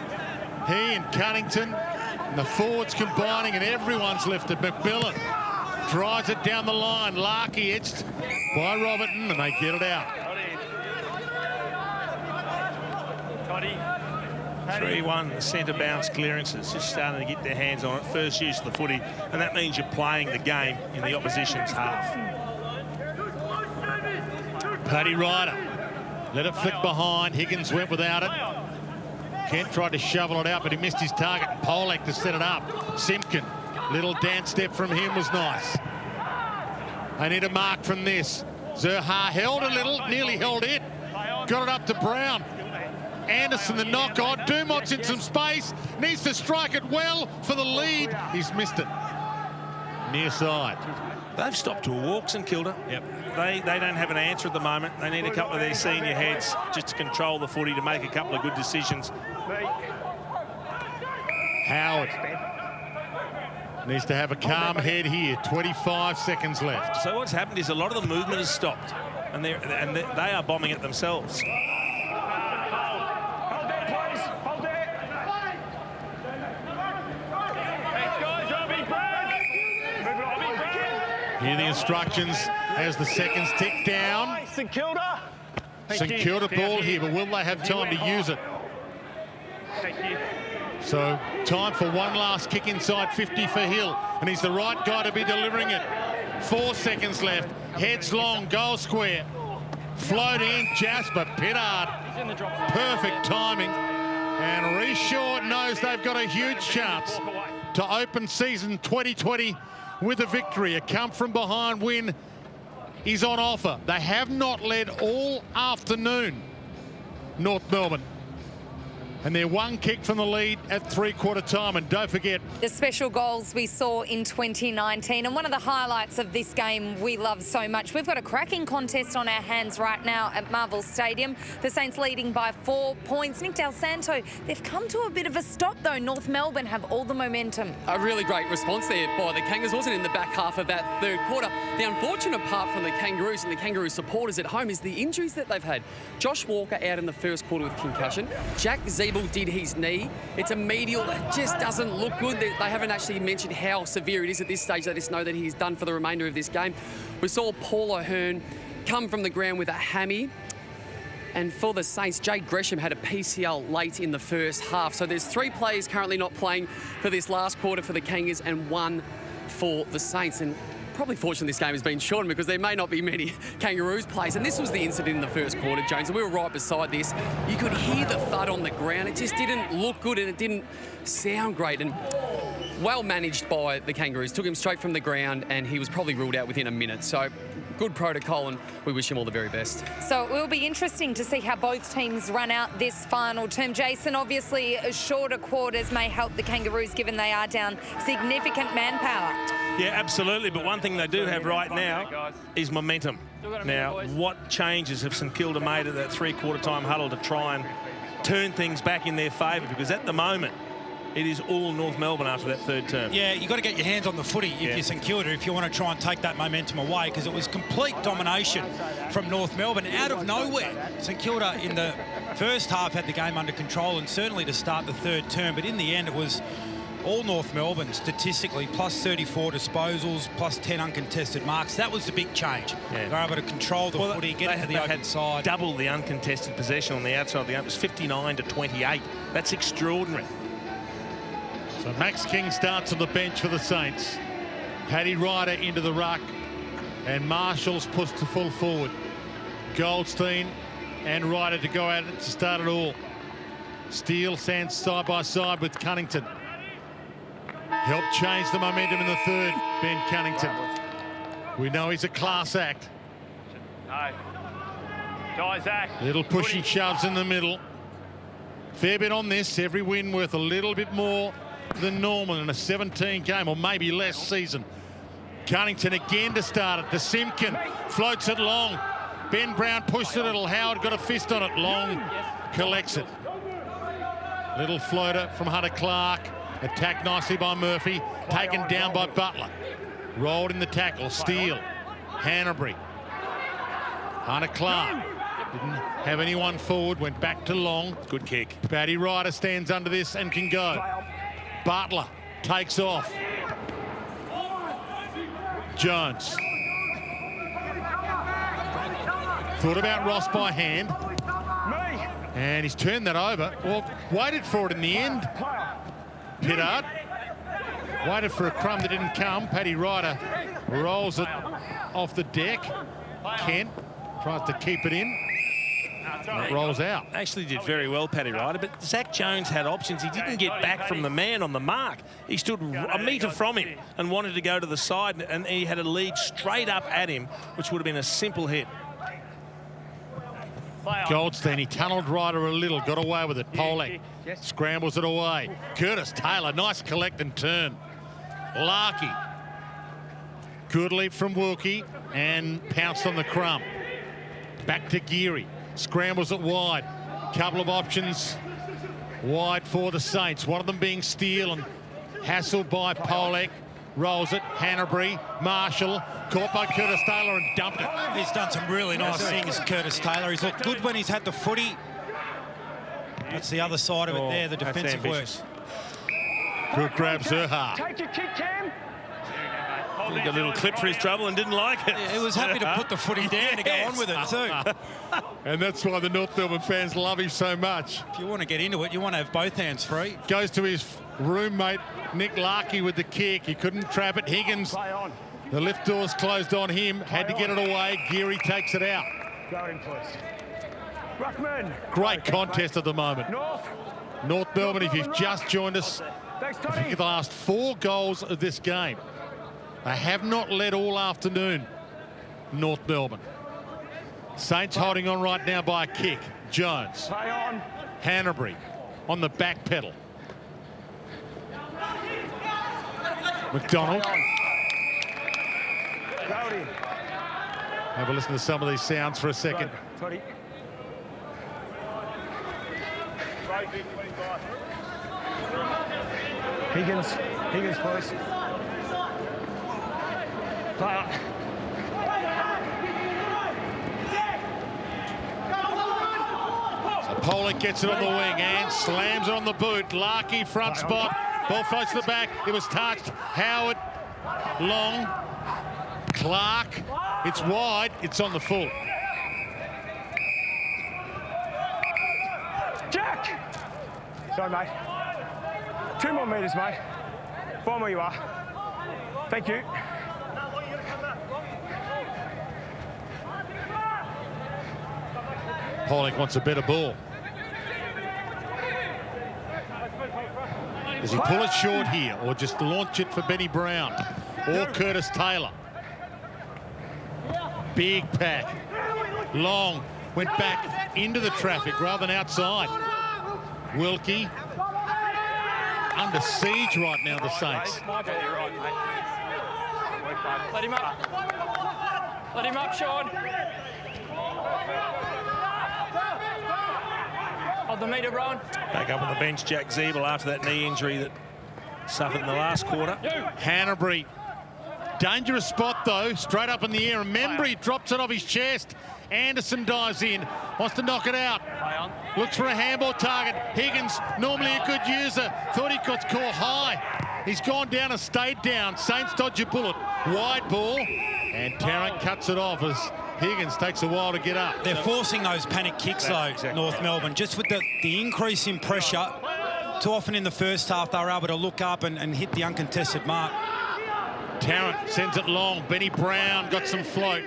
He and Cunnington, and the forwards combining, and everyone's lifted. McMillan drives it down the line. Larkey edged by Robertson, and they get it out. 3-1 centre bounce clearances, just starting to get their hands on it. First use of the footy, and that means you're playing the game in the opposition's half. Paddy Ryder let it flick behind. Higgins went without it. Kent tried to shovel it out, but he missed his target. Polak to set it up. Simpkin, little dance step from him was nice. They need a mark from this. Zerha held a little, nearly held it. Got it up to Brown. Anderson the knock on. Dumont's in some space. Needs to strike it well for the lead. He's missed it. Near side. They've stopped to a walk, St Kilda. Yep. They don't have an answer at the moment. They need a couple of their senior heads just to control the footy, to make a couple of good decisions. Howard needs to have a calm head here. 25 seconds left. So what's happened is a lot of the movement has stopped, and they are bombing it themselves. Hear the instructions as the seconds tick down. St Kilda. St Kilda ball here, but will they have time to use it? Thank you. So time for one last kick inside 50 for Hill, and he's the right guy to be delivering it. 4 seconds left. Heads long, goal square. Float in, Jasper Pittard. Perfect timing. And Reece Short knows they've got a huge chance to open season 2020 with a victory. A come-from-behind win is on offer. They have not led all afternoon, North Melbourne. And they're one kick from the lead at three-quarter time. And don't forget the special goals we saw in 2019. And one of the highlights of this game we love so much. We've got a cracking contest on our hands right now at Marvel Stadium. The Saints leading by 4 points. Nick Del Santo, they've come to a bit of a stop though. North Melbourne have all the momentum. A really great response there by the Kangaroos. Wasn't in the back half of that third quarter. The unfortunate part from the Kangaroos and the Kangaroo supporters at home is the injuries that they've had. Josh Walker out in the first quarter with concussion. Jack Zeeble did his knee. It's a medial that just doesn't look good. They haven't actually mentioned how severe it is at this stage. They just know that he's done for the remainder of this game. We saw Paul O'Hearn come from the ground with a hammy. And for the Saints, Jade Gresham had a PCL late in the first half. So there's 3 players currently not playing for this last quarter for the Kangas and 1 for the Saints. And probably fortunate this game has been shortened because there may not be many Kangaroos players. And this was the incident in the first quarter, Jones, and we were right beside this. You could hear the thud on the ground. It just didn't look good and it didn't sound great. And well managed by the Kangaroos. Took him straight from the ground and he was probably ruled out within a minute. So good protocol and we wish him all the very best. So it will be interesting to see how both teams run out this final term. Jason, obviously shorter quarters may help the Kangaroos given they are down significant manpower. Yeah, absolutely. But one thing they do have right now is momentum. Now, what changes have St Kilda made at that three-quarter time huddle to try and turn things back in their favour? Because at the moment, it is all North Melbourne after that third term. Yeah, you've got to get your hands on the footy if you're St Kilda, if you want to try and take that momentum away, because it was complete domination from North Melbourne out of nowhere. St Kilda in the first half had the game under control and certainly to start the third term, but in the end it was all North Melbourne statistically, plus 34 disposals, plus 10 uncontested marks. That was the big change. Yeah. They were able to control the footy, get it to the open side. Double the uncontested possession on the outside of the game. It was 59 to 28. That's extraordinary. So Max King starts on the bench for the Saints. Paddy Ryder into the ruck. And Marshall's pushed to full forward. Goldstein and Ryder to go at it to start it all. Steele stands side by side with Cunnington. Helped change the momentum in the third, Ben Cunnington. We know he's a class act. No. Zach. Little pushy shoves in the middle. Fair bit on this. Every win worth a little bit more than normal in a 17 game or maybe less season. Cunnington again to start it. The Simpkin floats it long. Ben Brown pushed it. Little Howard got a fist on it. Long collects it. Little floater from Hunter Clark. Attacked nicely by Murphy. Taken down by Butler. Rolled in the tackle. Steele. Hanbury. Hunter Clark. Didn't have anyone forward. Went back to long. Good kick. Paddy Ryder stands under this and can go. Butler takes off. Jones. Thought about Ross by hand. And he's turned that over. Well, waited for it in the end. Pittard waited for a crumb that didn't come. Paddy Ryder rolls it off the deck. Kent tries to keep it in. It rolls out. Actually did very well, Paddy Ryder, but Zak Jones had options. He didn't get back from the man on the mark. He stood a metre from him and wanted to go to the side, and he had a lead straight up at him, which would have been a simple hit. Goldstein, he tunnelled Ryder a little, got away with it. Polak scrambles it away. Curtis Taylor, nice collect and turn. Larkey. Good leap from Wilkie and pounced on the crumb. Back to Geary. Scrambles it wide. Couple of options wide for the Saints. One of them being Steele and hassled by Polak. Rolls it. Hanbury. Marshall. Caught by Curtis Taylor and dumped it. He's done some really nice things, Curtis Taylor. He's looked good when he's had the footy. That's the other side of it there, the defensive work. Good grab, Zerha. Take your kick, Cam. He got a little clip for his trouble and didn't like it. Yeah, he was happy to put the footy down to go on with it too. And that's why the North Melbourne fans love him so much. If you want to get into it, you want to have both hands free. Goes to his roommate, Nick Larkey, with the kick. He couldn't trap it. Higgins, the lift doors closed on him, had to get it away. Geary takes it out. Go in, please. Ruckman. Great contest at the moment. North Melbourne, if you've just joined us, I think the last 4 goals of this game. They have not led all afternoon, North Melbourne. Saints holding on right now by a kick. Jones. Hanbury on the back pedal. McDonald. Have a listen to some of these sounds for a second. Higgins, please. So Pollock gets it on the wing and slams it on the boot. Larkey front spot. Ball floats to the back. It was touched. Howard, long. Clark. It's wide. It's on the full. Jack! Sorry, mate. 2 more metres, mate. Find where you are. Thank you. Pollock wants a better ball. Does he pull it short here or just launch it for Benny Brown or Curtis Taylor? Big pack. Long. Went back into the traffic rather than outside. Wilkie. Under siege right now, the Saints. Let him up. Let him up, Sean. Hold the meter, Ron. Back up on the bench, Jack Zeeble, after that knee injury that suffered in the last quarter. Hanbury. Dangerous spot, though. Straight up in the air. And Membry drops it off his chest. Anderson dives in. Wants to knock it out. Looks for a handball target. Higgins, normally a good user. Thought he got caught high. He's gone down and stayed down. Saints dodge a bullet. Wide ball. And Tarrant cuts it off as Higgins takes a while to get up. They're forcing those panic kicks, though, exactly. North Melbourne. Just with the increase in pressure, too often in the first half, they were able to look up and hit the uncontested mark. Tarrant sends it long. Benny Brown got some float.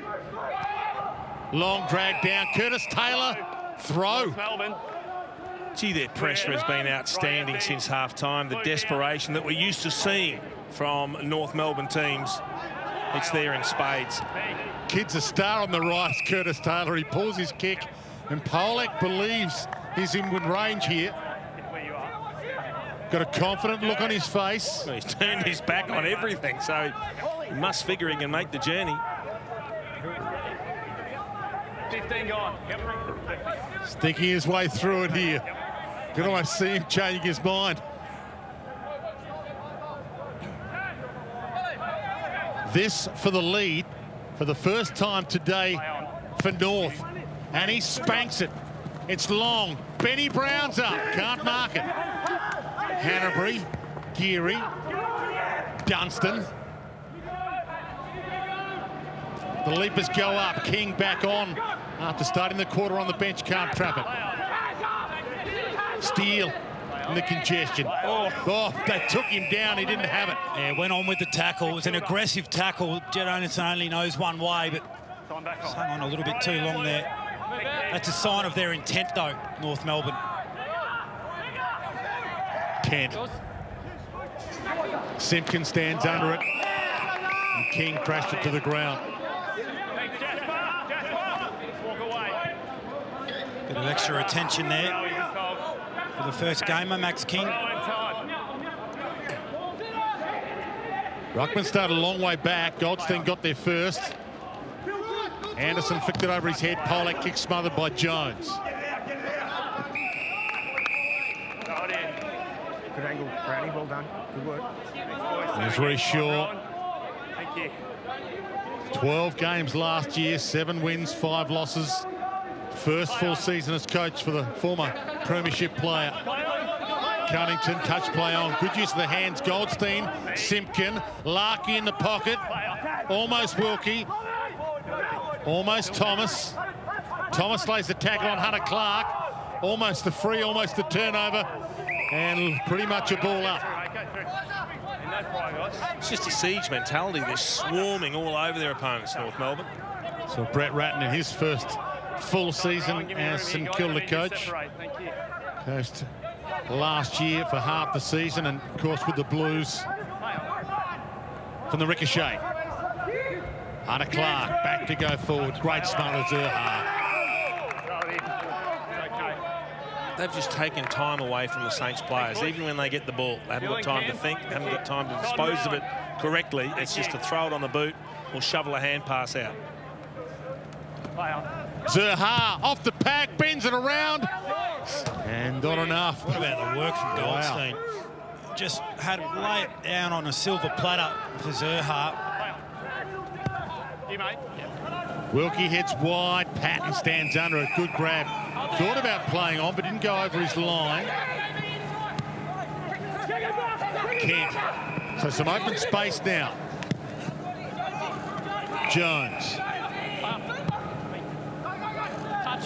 Long drag down. Curtis Taylor, throw. Gee, their pressure has been outstanding since half-time. The desperation that we're used to seeing from North Melbourne teams, it's there in spades. Kid's a star on the right, Curtis Taylor. He pulls his kick, and Pollock believes he's in range here. Got a confident look on his face. Well, he's turned his back on everything, so he must figure he can make the journey. 15 gone. Sticking his way through it here. You can almost see him changing his mind. This for the lead for the first time today for North. And he spanks it. It's long. Benny Brown's up. Can't mark it. Hanbury, Geary, Dunstan. The leapers go up. King back on after starting the quarter on the bench. Can't trap it. Steele in the congestion. Oh, they took him down. He didn't have it. Yeah, went on with the tackle. It was an aggressive tackle. Jonas only knows one way, but hung on a little bit too long there. That's a sign of their intent, though, North Melbourne. Kent. Simpkin stands under it. And King crashed it to the ground. Bit of extra attention there for the first gamer, Max King. Ruckman started a long way back. Goldstein got there first. Anderson flicked it over his head. Pollock kick smothered by Jones. Good angle, Brownie. Well done. Good work. He's very short. Thank you. 12 games last year, 7 wins, 5 losses. First full season as coach for the former premiership player. Cunnington, touch play on. Good use of the hands. Goldstein, Simpkin, Larkey in the pocket. Almost Wilkie. Almost Thomas. Thomas lays the tackle on Hunter Clark. Almost the free, almost the turnover. And pretty much a ball up. It's just a siege mentality. They're swarming all over their opponents, North Melbourne. So Brett Ratton in his first full season as St Kilda coach. Coached last year for half the season, and of course with the Blues from the ricochet. Hunter Clark back to go forward. Great smother Zerha. They've just taken time away from the Saints players. Even when they get the ball, they haven't got time to think, haven't got time to dispose of it correctly. It's just to throw it on the boot or shovel a hand pass out. Zerha off the pack, bends it around. And not enough. What about the work from Goldstein? Wow. Just had to lay it down on a silver platter for Zerha. Wilkie hits wide. Patton stands under it. Good grab. Thought about playing on, but didn't go over his line. Kent. So some open space now. Jones.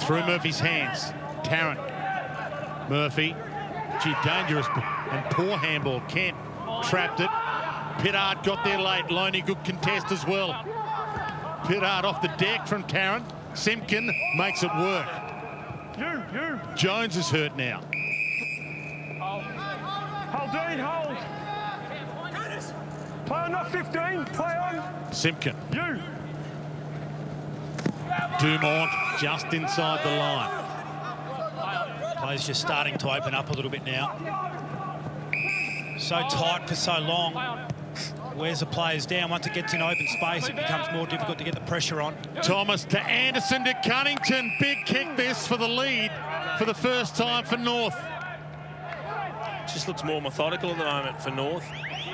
Through Murphy's hands. Tarrant. Murphy. Gee, dangerous and poor handball. Kent trapped it. Pittard got there late. Loney, good contest as well. Pittard off the deck from Tarrant. Simpkin makes it work. Jones is hurt now. Hold, Dean, hold. Play on, not 15. Play on. Simpkin. Dumont just inside the line. Play's just starting to open up a little bit now. So tight for so long. Wears the players down. Once it gets in open space, it becomes more difficult to get the pressure on. Thomas to Anderson to Cunnington. Big kick this for the lead for the first time for North. Just looks more methodical at the moment for North.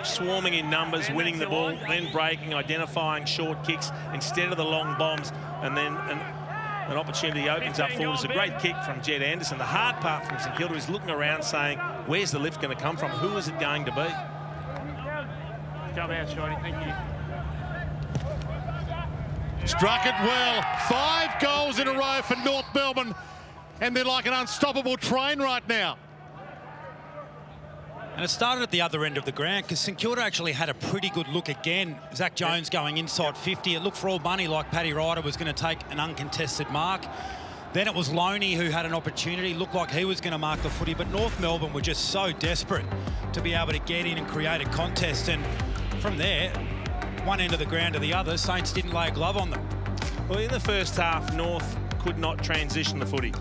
Swarming in numbers, winning the ball, then breaking, identifying short kicks instead of the long bombs, and then an opportunity opens up forward. It's a great kick from Jed Anderson. The hard part from St Kilda is looking around saying, where's the lift going to come from? Who is it going to be? Jump out, Shorty. Thank you. Struck it well. 5 goals in a row for North Melbourne, and they're like an unstoppable train right now. And it started at the other end of the ground because St Kilda actually had a pretty good look again. Zak Jones going inside 50. It looked for all money like Paddy Ryder was going to take an uncontested mark. Then it was Loney who had an opportunity. Looked like he was going to mark the footy, but North Melbourne were just so desperate to be able to get in and create a contest. And from there, one end of the ground to the other, Saints didn't lay a glove on them. Well, in the first half, North could not transition the footy.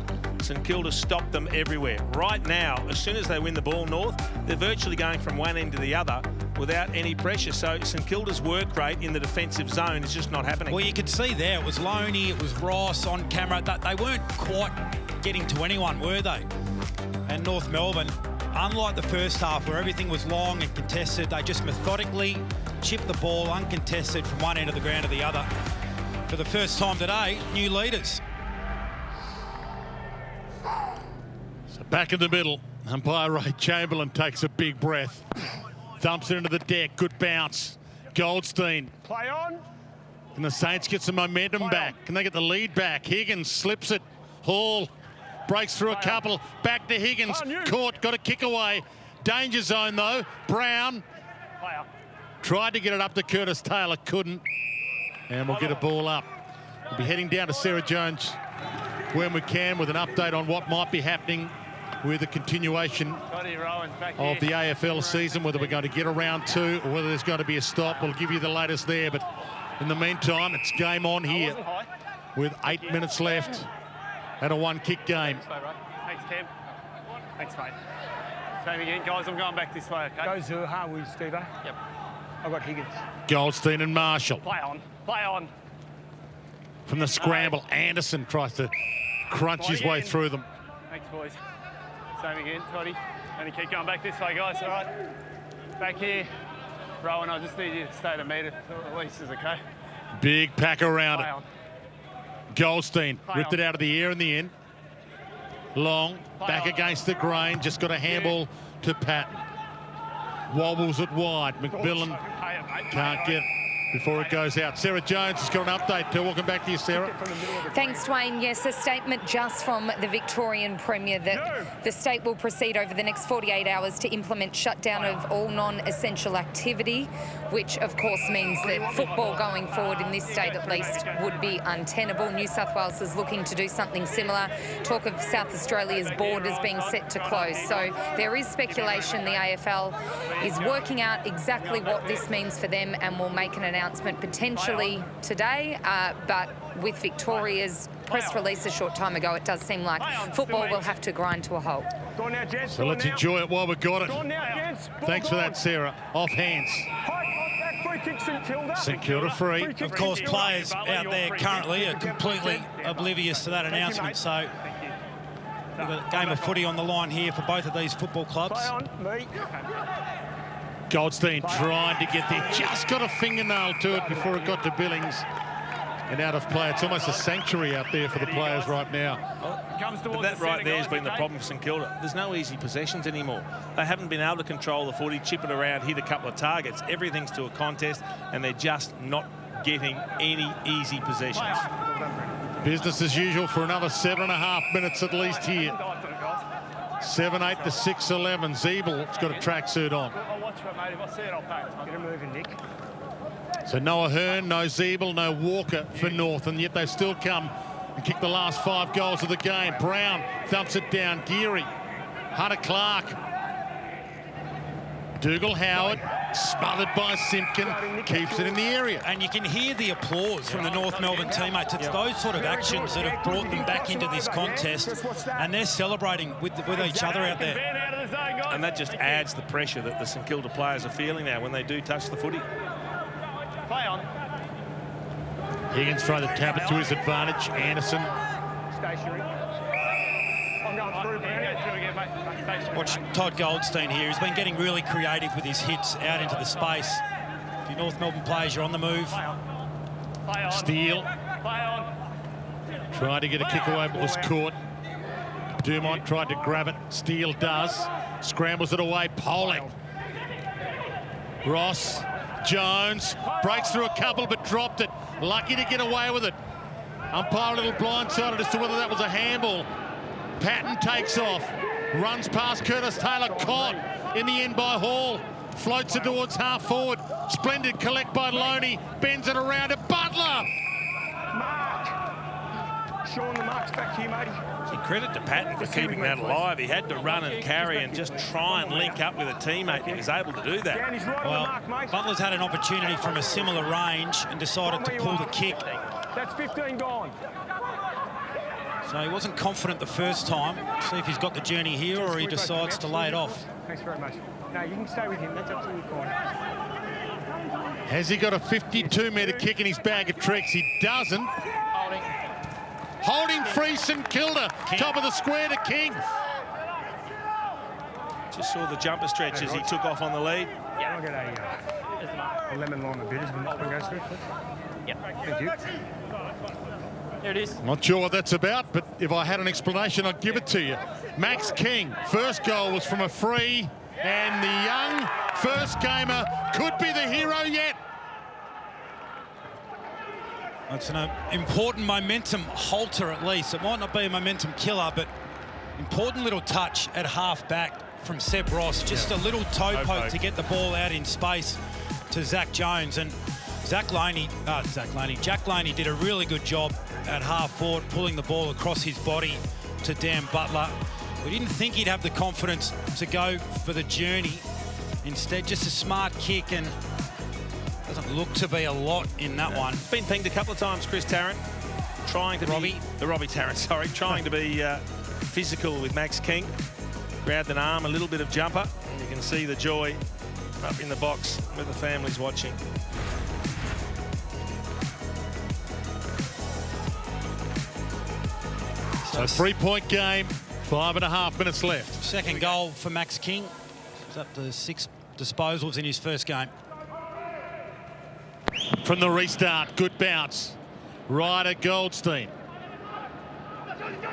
St Kilda stopped them everywhere. Right now, as soon as they win the ball, North, they're virtually going from one end to the other without any pressure. So St Kilda's work rate in the defensive zone is just not happening. Well, you could see there, it was Loney, it was Ross on camera. They weren't quite getting to anyone, were they? And North Melbourne, unlike the first half where everything was long and contested, they just methodically chipped the ball uncontested from one end of the ground to the other. For the first time today, new leaders. So back in the middle, umpire Ray Chamberlain takes a big breath. Thumps it into the deck, good bounce. Goldstein. Play on. Can the Saints get some momentum back? Can they get the lead back? Higgins slips it. Hall breaks through a couple. Back to Higgins. Caught, got a kick away. Danger zone though. Brown tried to get it up to Curtis Taylor, couldn't. And we'll get a ball up. We'll be heading down to Sarah Jones when we can with an update on what might be happening with the continuation of the AFL season, whether we're going to get a round 2 or whether there's going to be a stop. We'll give you the latest there, but in the meantime, it's game on here with 8 minutes left and a 1-kick game. Thanks, Cam. Thanks, mate. Same again, guys. I'm going back this way, okay? Go Zerha with Steve. Yep. I've got Higgins. Goldstein and Marshall. Play on. Play on. From the scramble, Anderson tries to crunch his way through them. Thanks, boys. Same again, Toddy. Only keep going back this way, guys, all right? Back here. Rowan, I just need you to stay at a metre at least, is okay? Big pack around it. Goldstein ripped it out of the air in the end. Long, back against the grain, just got a handball to Patton. Wobbles it wide. McMillan can't get before it goes out. Sarah Jones has got an update too. Welcome back to you, Sarah. Thanks, Dwayne. Yes, a statement just from the Victorian Premier that the state will proceed over the next 48 hours to implement shutdown of all non-essential activity, which of course means that football going forward in this state at least would be untenable. New South Wales is looking to do something similar. Talk of South Australia's borders being set to close. So there is speculation the AFL is working out exactly what this means for them and will make an announcement potentially today, but with Victoria's press release a short time ago, it does seem like football will have to grind to a halt. So let's enjoy it while we've got it. Thanks for that, Sarah. Off hands. St Kilda free. Of course, players out there currently are completely oblivious to that announcement, so we've got a game of footy on the line here for both of these football clubs. Goldstein trying to get there, just got a fingernail to it before it got to Billings and out of play. It's almost a sanctuary out there for the players right now. But that right there has been the problem for St Kilda. There's no easy possessions anymore. They haven't been able to control the footy, chip it around, hit a couple of targets. Everything's to a contest, and they're just not getting any easy possessions. Business as usual for another 7.5 minutes at least here. 7-8 to 6-11. Zeebel's got a tracksuit on. So Noah Hearn, no Zeeble, no Walker for North, and yet they still come and kick the last 5 goals of the game. Brown thumps it down. Geary, Hunter Clark, Dougal Howard, smothered by Simpkin, keeps it in the area. And you can hear the applause from the North Melbourne teammates. It's those sort of actions that have brought them back into this contest, and they're celebrating with each other out there. And that just adds the pressure that the St Kilda players are feeling now when they do touch the footy. Play on. Higgins trying to tap it to his advantage. Anderson. Stationary. I'm going through again, mate. Watch Todd Goldstein here. He's been getting really creative with his hits out into the space. If you North Melbourne players, you're on the move. Play on. Steele. Play on. Tried to get a kick away, but was caught. Dumont tried to grab it. Steele does. Scrambles it away. Pollock. Ross. Jones breaks through a couple but dropped it. Lucky to get away with it. Umpire a little blindsided as to whether that was a handball. Patton takes off. Runs past Curtis Taylor. Caught in the end by Hall. Floats it towards half forward. Splendid collect by Loney. Bends it around to Butler. Mark. Sean, the mark's back here, matey. Credit to Patton for keeping that alive. He had to run and carry and just try and link up with a teammate. He was able to do that. Well, Butler's had an opportunity from a similar range and decided to pull the kick. That's 15 gone. So he wasn't confident the first time. See if he's got the journey here or he decides to lay it off. Thanks very much. No, you can stay with him. That's absolutely fine. Has he got a 52-metre kick in his bag of tricks? He doesn't. Holding free St Kilda. Top of the square to King. Just saw the jumper stretch as he took off on the lead. I'll get a lemon lime and bitters when this one goes through, please. Yep. Thank you. There it is. Not sure what that's about, but if I had an explanation, I'd give it to you. Max King, first goal was from a free, and the young first gamer could be the hero yet. It's an important momentum halter at least. It might not be a momentum killer, but important little touch at half back from Seb Ross. Just a little toe poke to get the ball out in space to Zak Jones. And Jack Laney did a really good job at half forward, pulling the ball across his body to Dan Butler. We didn't think he'd have the confidence to go for the journey. Instead, just a smart kick, and doesn't look to be a lot in that one. Been pinged a couple of times, Chris Tarrant, trying to Robbie Tarrant, sorry, trying to be physical with Max King. Grabbed an arm, a little bit of jumper, and you can see the joy up in the box where the family's watching. So 3-point game, 5.5 minutes left. Second goal for Max King. He's up to 6 disposals in his first game. From the restart, good bounce. Ryder, Goldstein.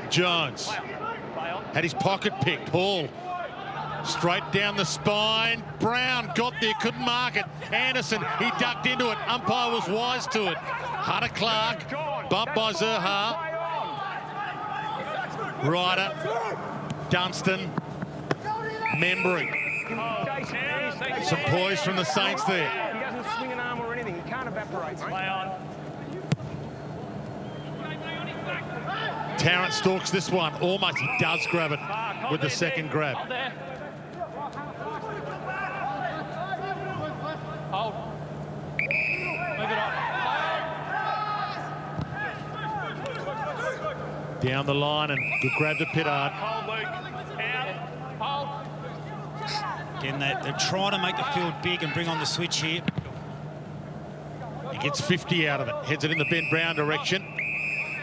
Jones had his pocket picked. Hall Straight down the spine. Brown got there, couldn't mark it. Anderson, he ducked into it. Umpire was wise to it. Hunter Clark, bumped by Zerha. Ryder, Dunstan, Membry. Some poise from the Saints there. He doesn't swing an arm or anything. He can't evaporate, mate. Play on. Tarrant stalks this one. Almost, he does grab it with the second grab. Hold there. Hold. Move it on. Down the line and good grab to Pittard. Hold, Luke. Out. Hold. Again, they're trying to make the field big and bring on the switch here. He gets 50 out of it. Heads it in the Ben Brown direction.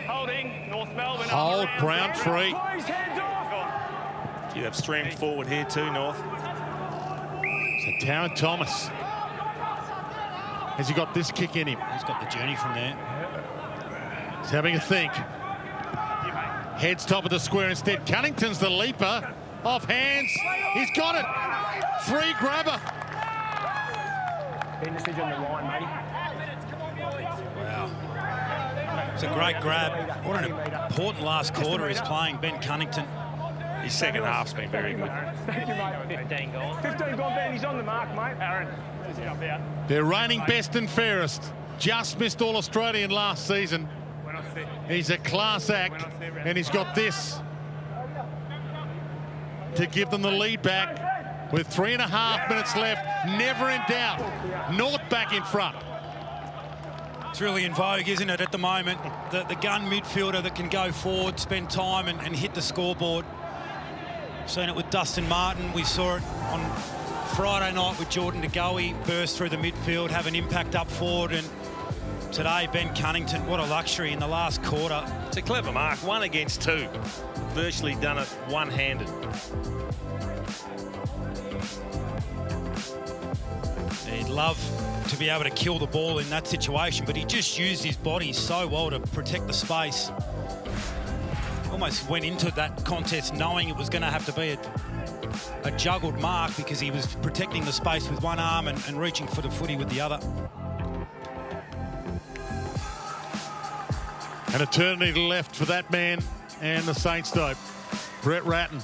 Holding. North Melbourne. Hold, Brown free. You have streamed forward here too, North. So Tarrant Thomas. Has he got this kick in him? He's got the journey from there. He's having a think. Heads top of the square instead. Cunnington's the leaper. Off hands. He's got it. Free grabber. Ben just on the line, matey. Wow. It's a great grab. What an important last quarter he's playing, Ben Cunnington. His second half's been very good. Thank you, mate. 15 gone. 15 gone, Ben. He's on the mark, mate. Aaron, just jump out. They're reigning best and fairest. Just missed All-Australian last season. He's a class act, and he's got this to give them the lead back with 3.5 minutes left. Never in doubt. North back in front. It's really in vogue, isn't it, at the moment? The gun midfielder that can go forward, spend time and hit the scoreboard. Seen it with Dustin Martin. We saw it on Friday night with Jordan De Goey, burst through the midfield, have an impact up forward, and today Ben Cunnington, what a luxury in the last quarter. It's a clever mark, 1 against 2. Virtually done it one-handed. He'd love to be able to kill the ball in that situation, but he just used his body so well to protect the space. Almost went into that contest knowing it was going to have to be a juggled mark because he was protecting the space with one arm and reaching for the footy with the other. An eternity left for that man and the Saints, though. Brett Ratton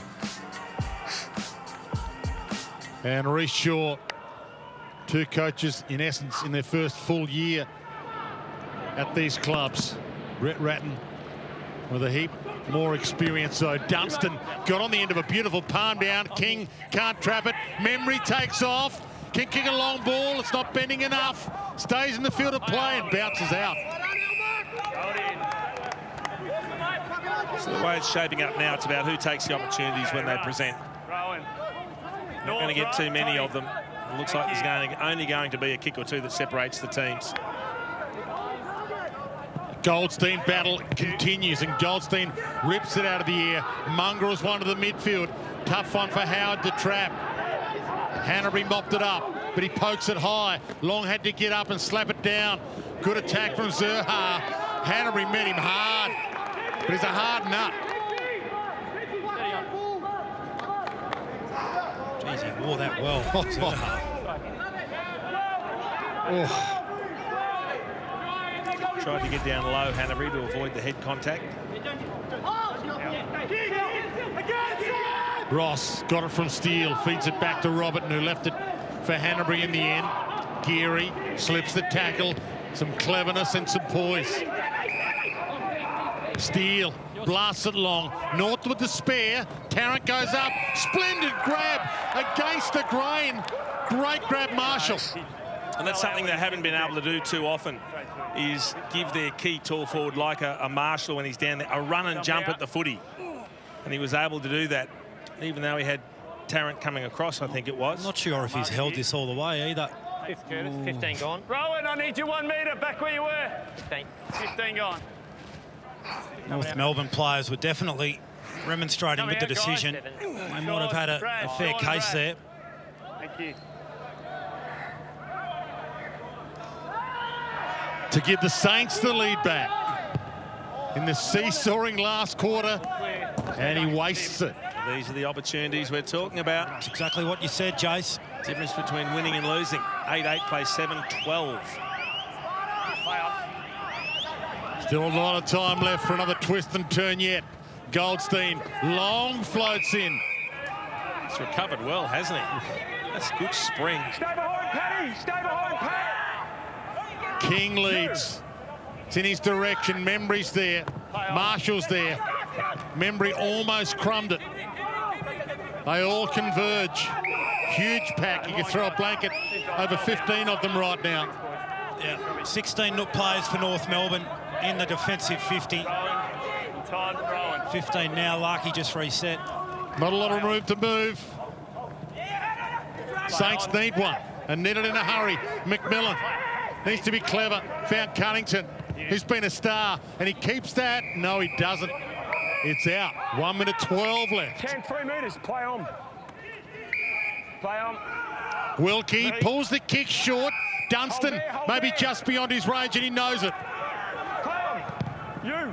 and Reece Shaw, two coaches, in essence, in their first full year at these clubs. Brett Ratton with a heap more experience, though. Dunstan got on the end of a beautiful palm down. King can't trap it. Memory takes off. Can kick a long ball. It's not bending enough. Stays in the field of play and bounces out. So the way it's shaping up now, it's about who takes the opportunities when they present. Not going to get too many of them. It looks like there's only going to be a kick or two that separates the teams. Goldstein battle continues, and Goldstein rips it out of the air. Mongrel's one to the midfield. Tough one for Howard to trap. Hanbury mopped it up, but he pokes it high. Long had to get up and slap it down. Good attack from Zerha. Hanbury met him hard, but he's a hard nut. Jeez, he wore that well. Zerha. Oh. Tried to get down low, Hanbury, to avoid the head contact. Ross got it from Steele, feeds it back to Robertson, who left it for Hanbury in the end. Geary slips the tackle, some cleverness and some poise. Steele blasts it long. North with the spare. Tarrant goes up. Splendid grab against the grain. Great grab, Marshall. And that's something they haven't been able to do too often, is give their key tall forward like a Marshall when he's down there, a run and jump at the footy. And he was able to do that, even though he had Tarrant coming across, I think it was. I'm not sure if he's held this all the way either. It's Curtis, 15 gone. Rowan, I need you 1 metre back where you were. 15 gone. North Melbourne players were definitely remonstrating with the decision. They might have had a fair case there. Thank you. To give the Saints the lead back in the seesawing last quarter, and he wastes it. These are the opportunities we're talking about. That's exactly what you said, Jace. Difference between winning and losing. 8-8 plays 7-12. Still a lot of time left for another twist and turn yet. Goldstein, long floats in. He's recovered well, hasn't he? That's good spring. Stay behind Paddy! Stay behind Paddy! King leads. It's in his direction. Membry's there. Marshall's there. Membry almost crumbed it. They all converge. Huge pack. You can throw a blanket over 15 of them right now. Yeah, 16 nook players for North Melbourne in the defensive 50. 15 now. Larky just reset. Not a lot of room to move. Saints need one and need it in a hurry. McMillan needs to be clever. Found Cunnington, who's been a star, and he keeps that. No, he doesn't. It's out. 1 minute 12 left. 10, 3 metres. Play on. Play on. Wilkie pulls the kick short. Dunstan maybe just beyond his range, and he knows it.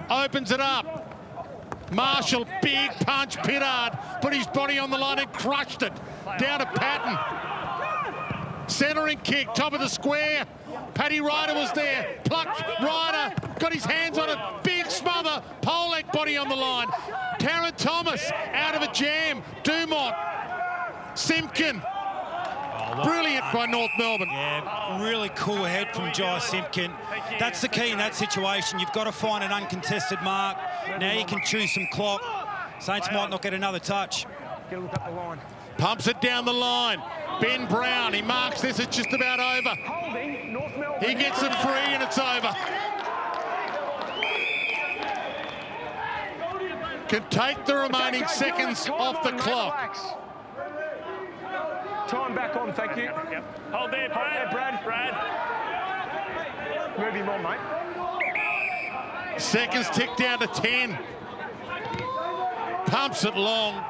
Opens it up. Marshall, big punch, Pittard, put his body on the line and crushed it. Down to Patton. Centering kick, top of the square. Paddy Ryder was there. Plucked Ryder, got his hands on it. Big smother, pole leg body on the line. Taron Thomas out of a jam. Dumont, Simpkin. Brilliant by North Melbourne. Yeah, really cool head from Jai Simpkin. That's the key in that situation. You've got to find an uncontested mark. Now you can choose some clock. Saints might not get another touch. Get a look up the line. Pumps it down the line. Ben Brown, he marks this, it's just about over. Holding, North Melbourne. He gets it free and it's over. Can take the remaining seconds off the clock. Relax. Time back on, thank you. Hold there, Brad. Brad. Move him on, mate. Seconds tick down to 10. Pumps it long.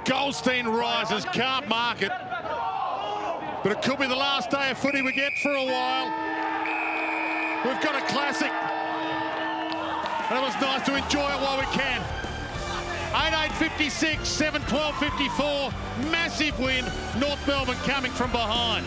Goldstein rises, can't mark it. But it could be the last day of footy we get for a while. We've got a classic. And it was nice to enjoy it while we can. 8-8-56, 7-12-54. Massive win. North Melbourne coming from behind.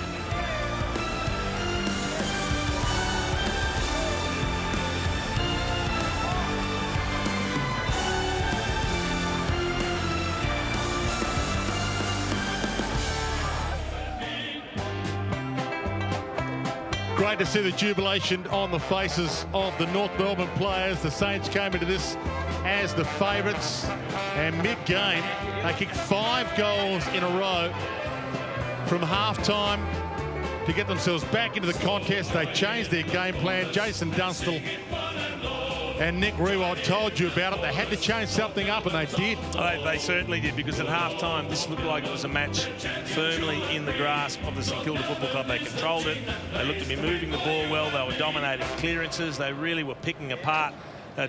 Great to see the jubilation on the faces of the North Melbourne players. The Saints came into this as the favourites, and mid-game they kicked 5 goals in a row from half-time to get themselves back into the contest. They changed their game plan. Jason Dunstall and Nick Riewoldt told you about it. They had to change something up, and they did. They certainly did, because at half-time, this looked like it was a match firmly in the grasp of the St Kilda Football Club. They controlled it. They looked to be moving the ball well. They were dominating clearances. They really were picking apart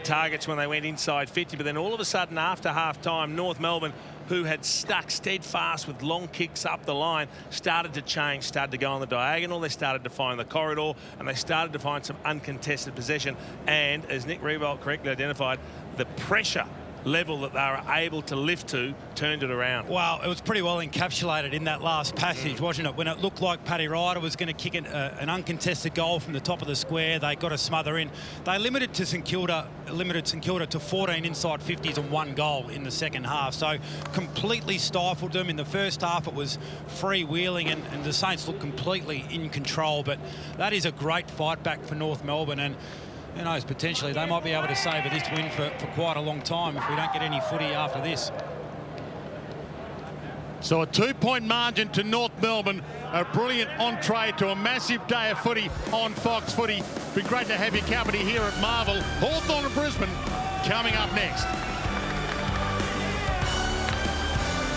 targets when they went inside 50. But then all of a sudden, after half-time, North Melbourne, who had stuck steadfast with long kicks up the line, started to change, started to go on the diagonal. They started to find the corridor, and they started to find some uncontested possession. And as Nick Riewoldt correctly identified, the pressure level that they were able to lift to turned it around. Well, it was pretty well encapsulated in that last passage, wasn't it? When it looked like Paddy Ryder was going to kick an uncontested goal from the top of the square, they got a smother in. They limited St Kilda to 14 inside 50s and 1 goal in the second half. So completely stifled them. In the first half, it was freewheeling, and the Saints looked completely in control. But that is a great fight back for North Melbourne, and who knows, potentially they might be able to savour this win for quite a long time if we don't get any footy after this. So a 2-point margin to North Melbourne. A brilliant entree to a massive day of footy on Fox Footy. It's been great to have your company here at Marvel. Hawthorn and Brisbane coming up next.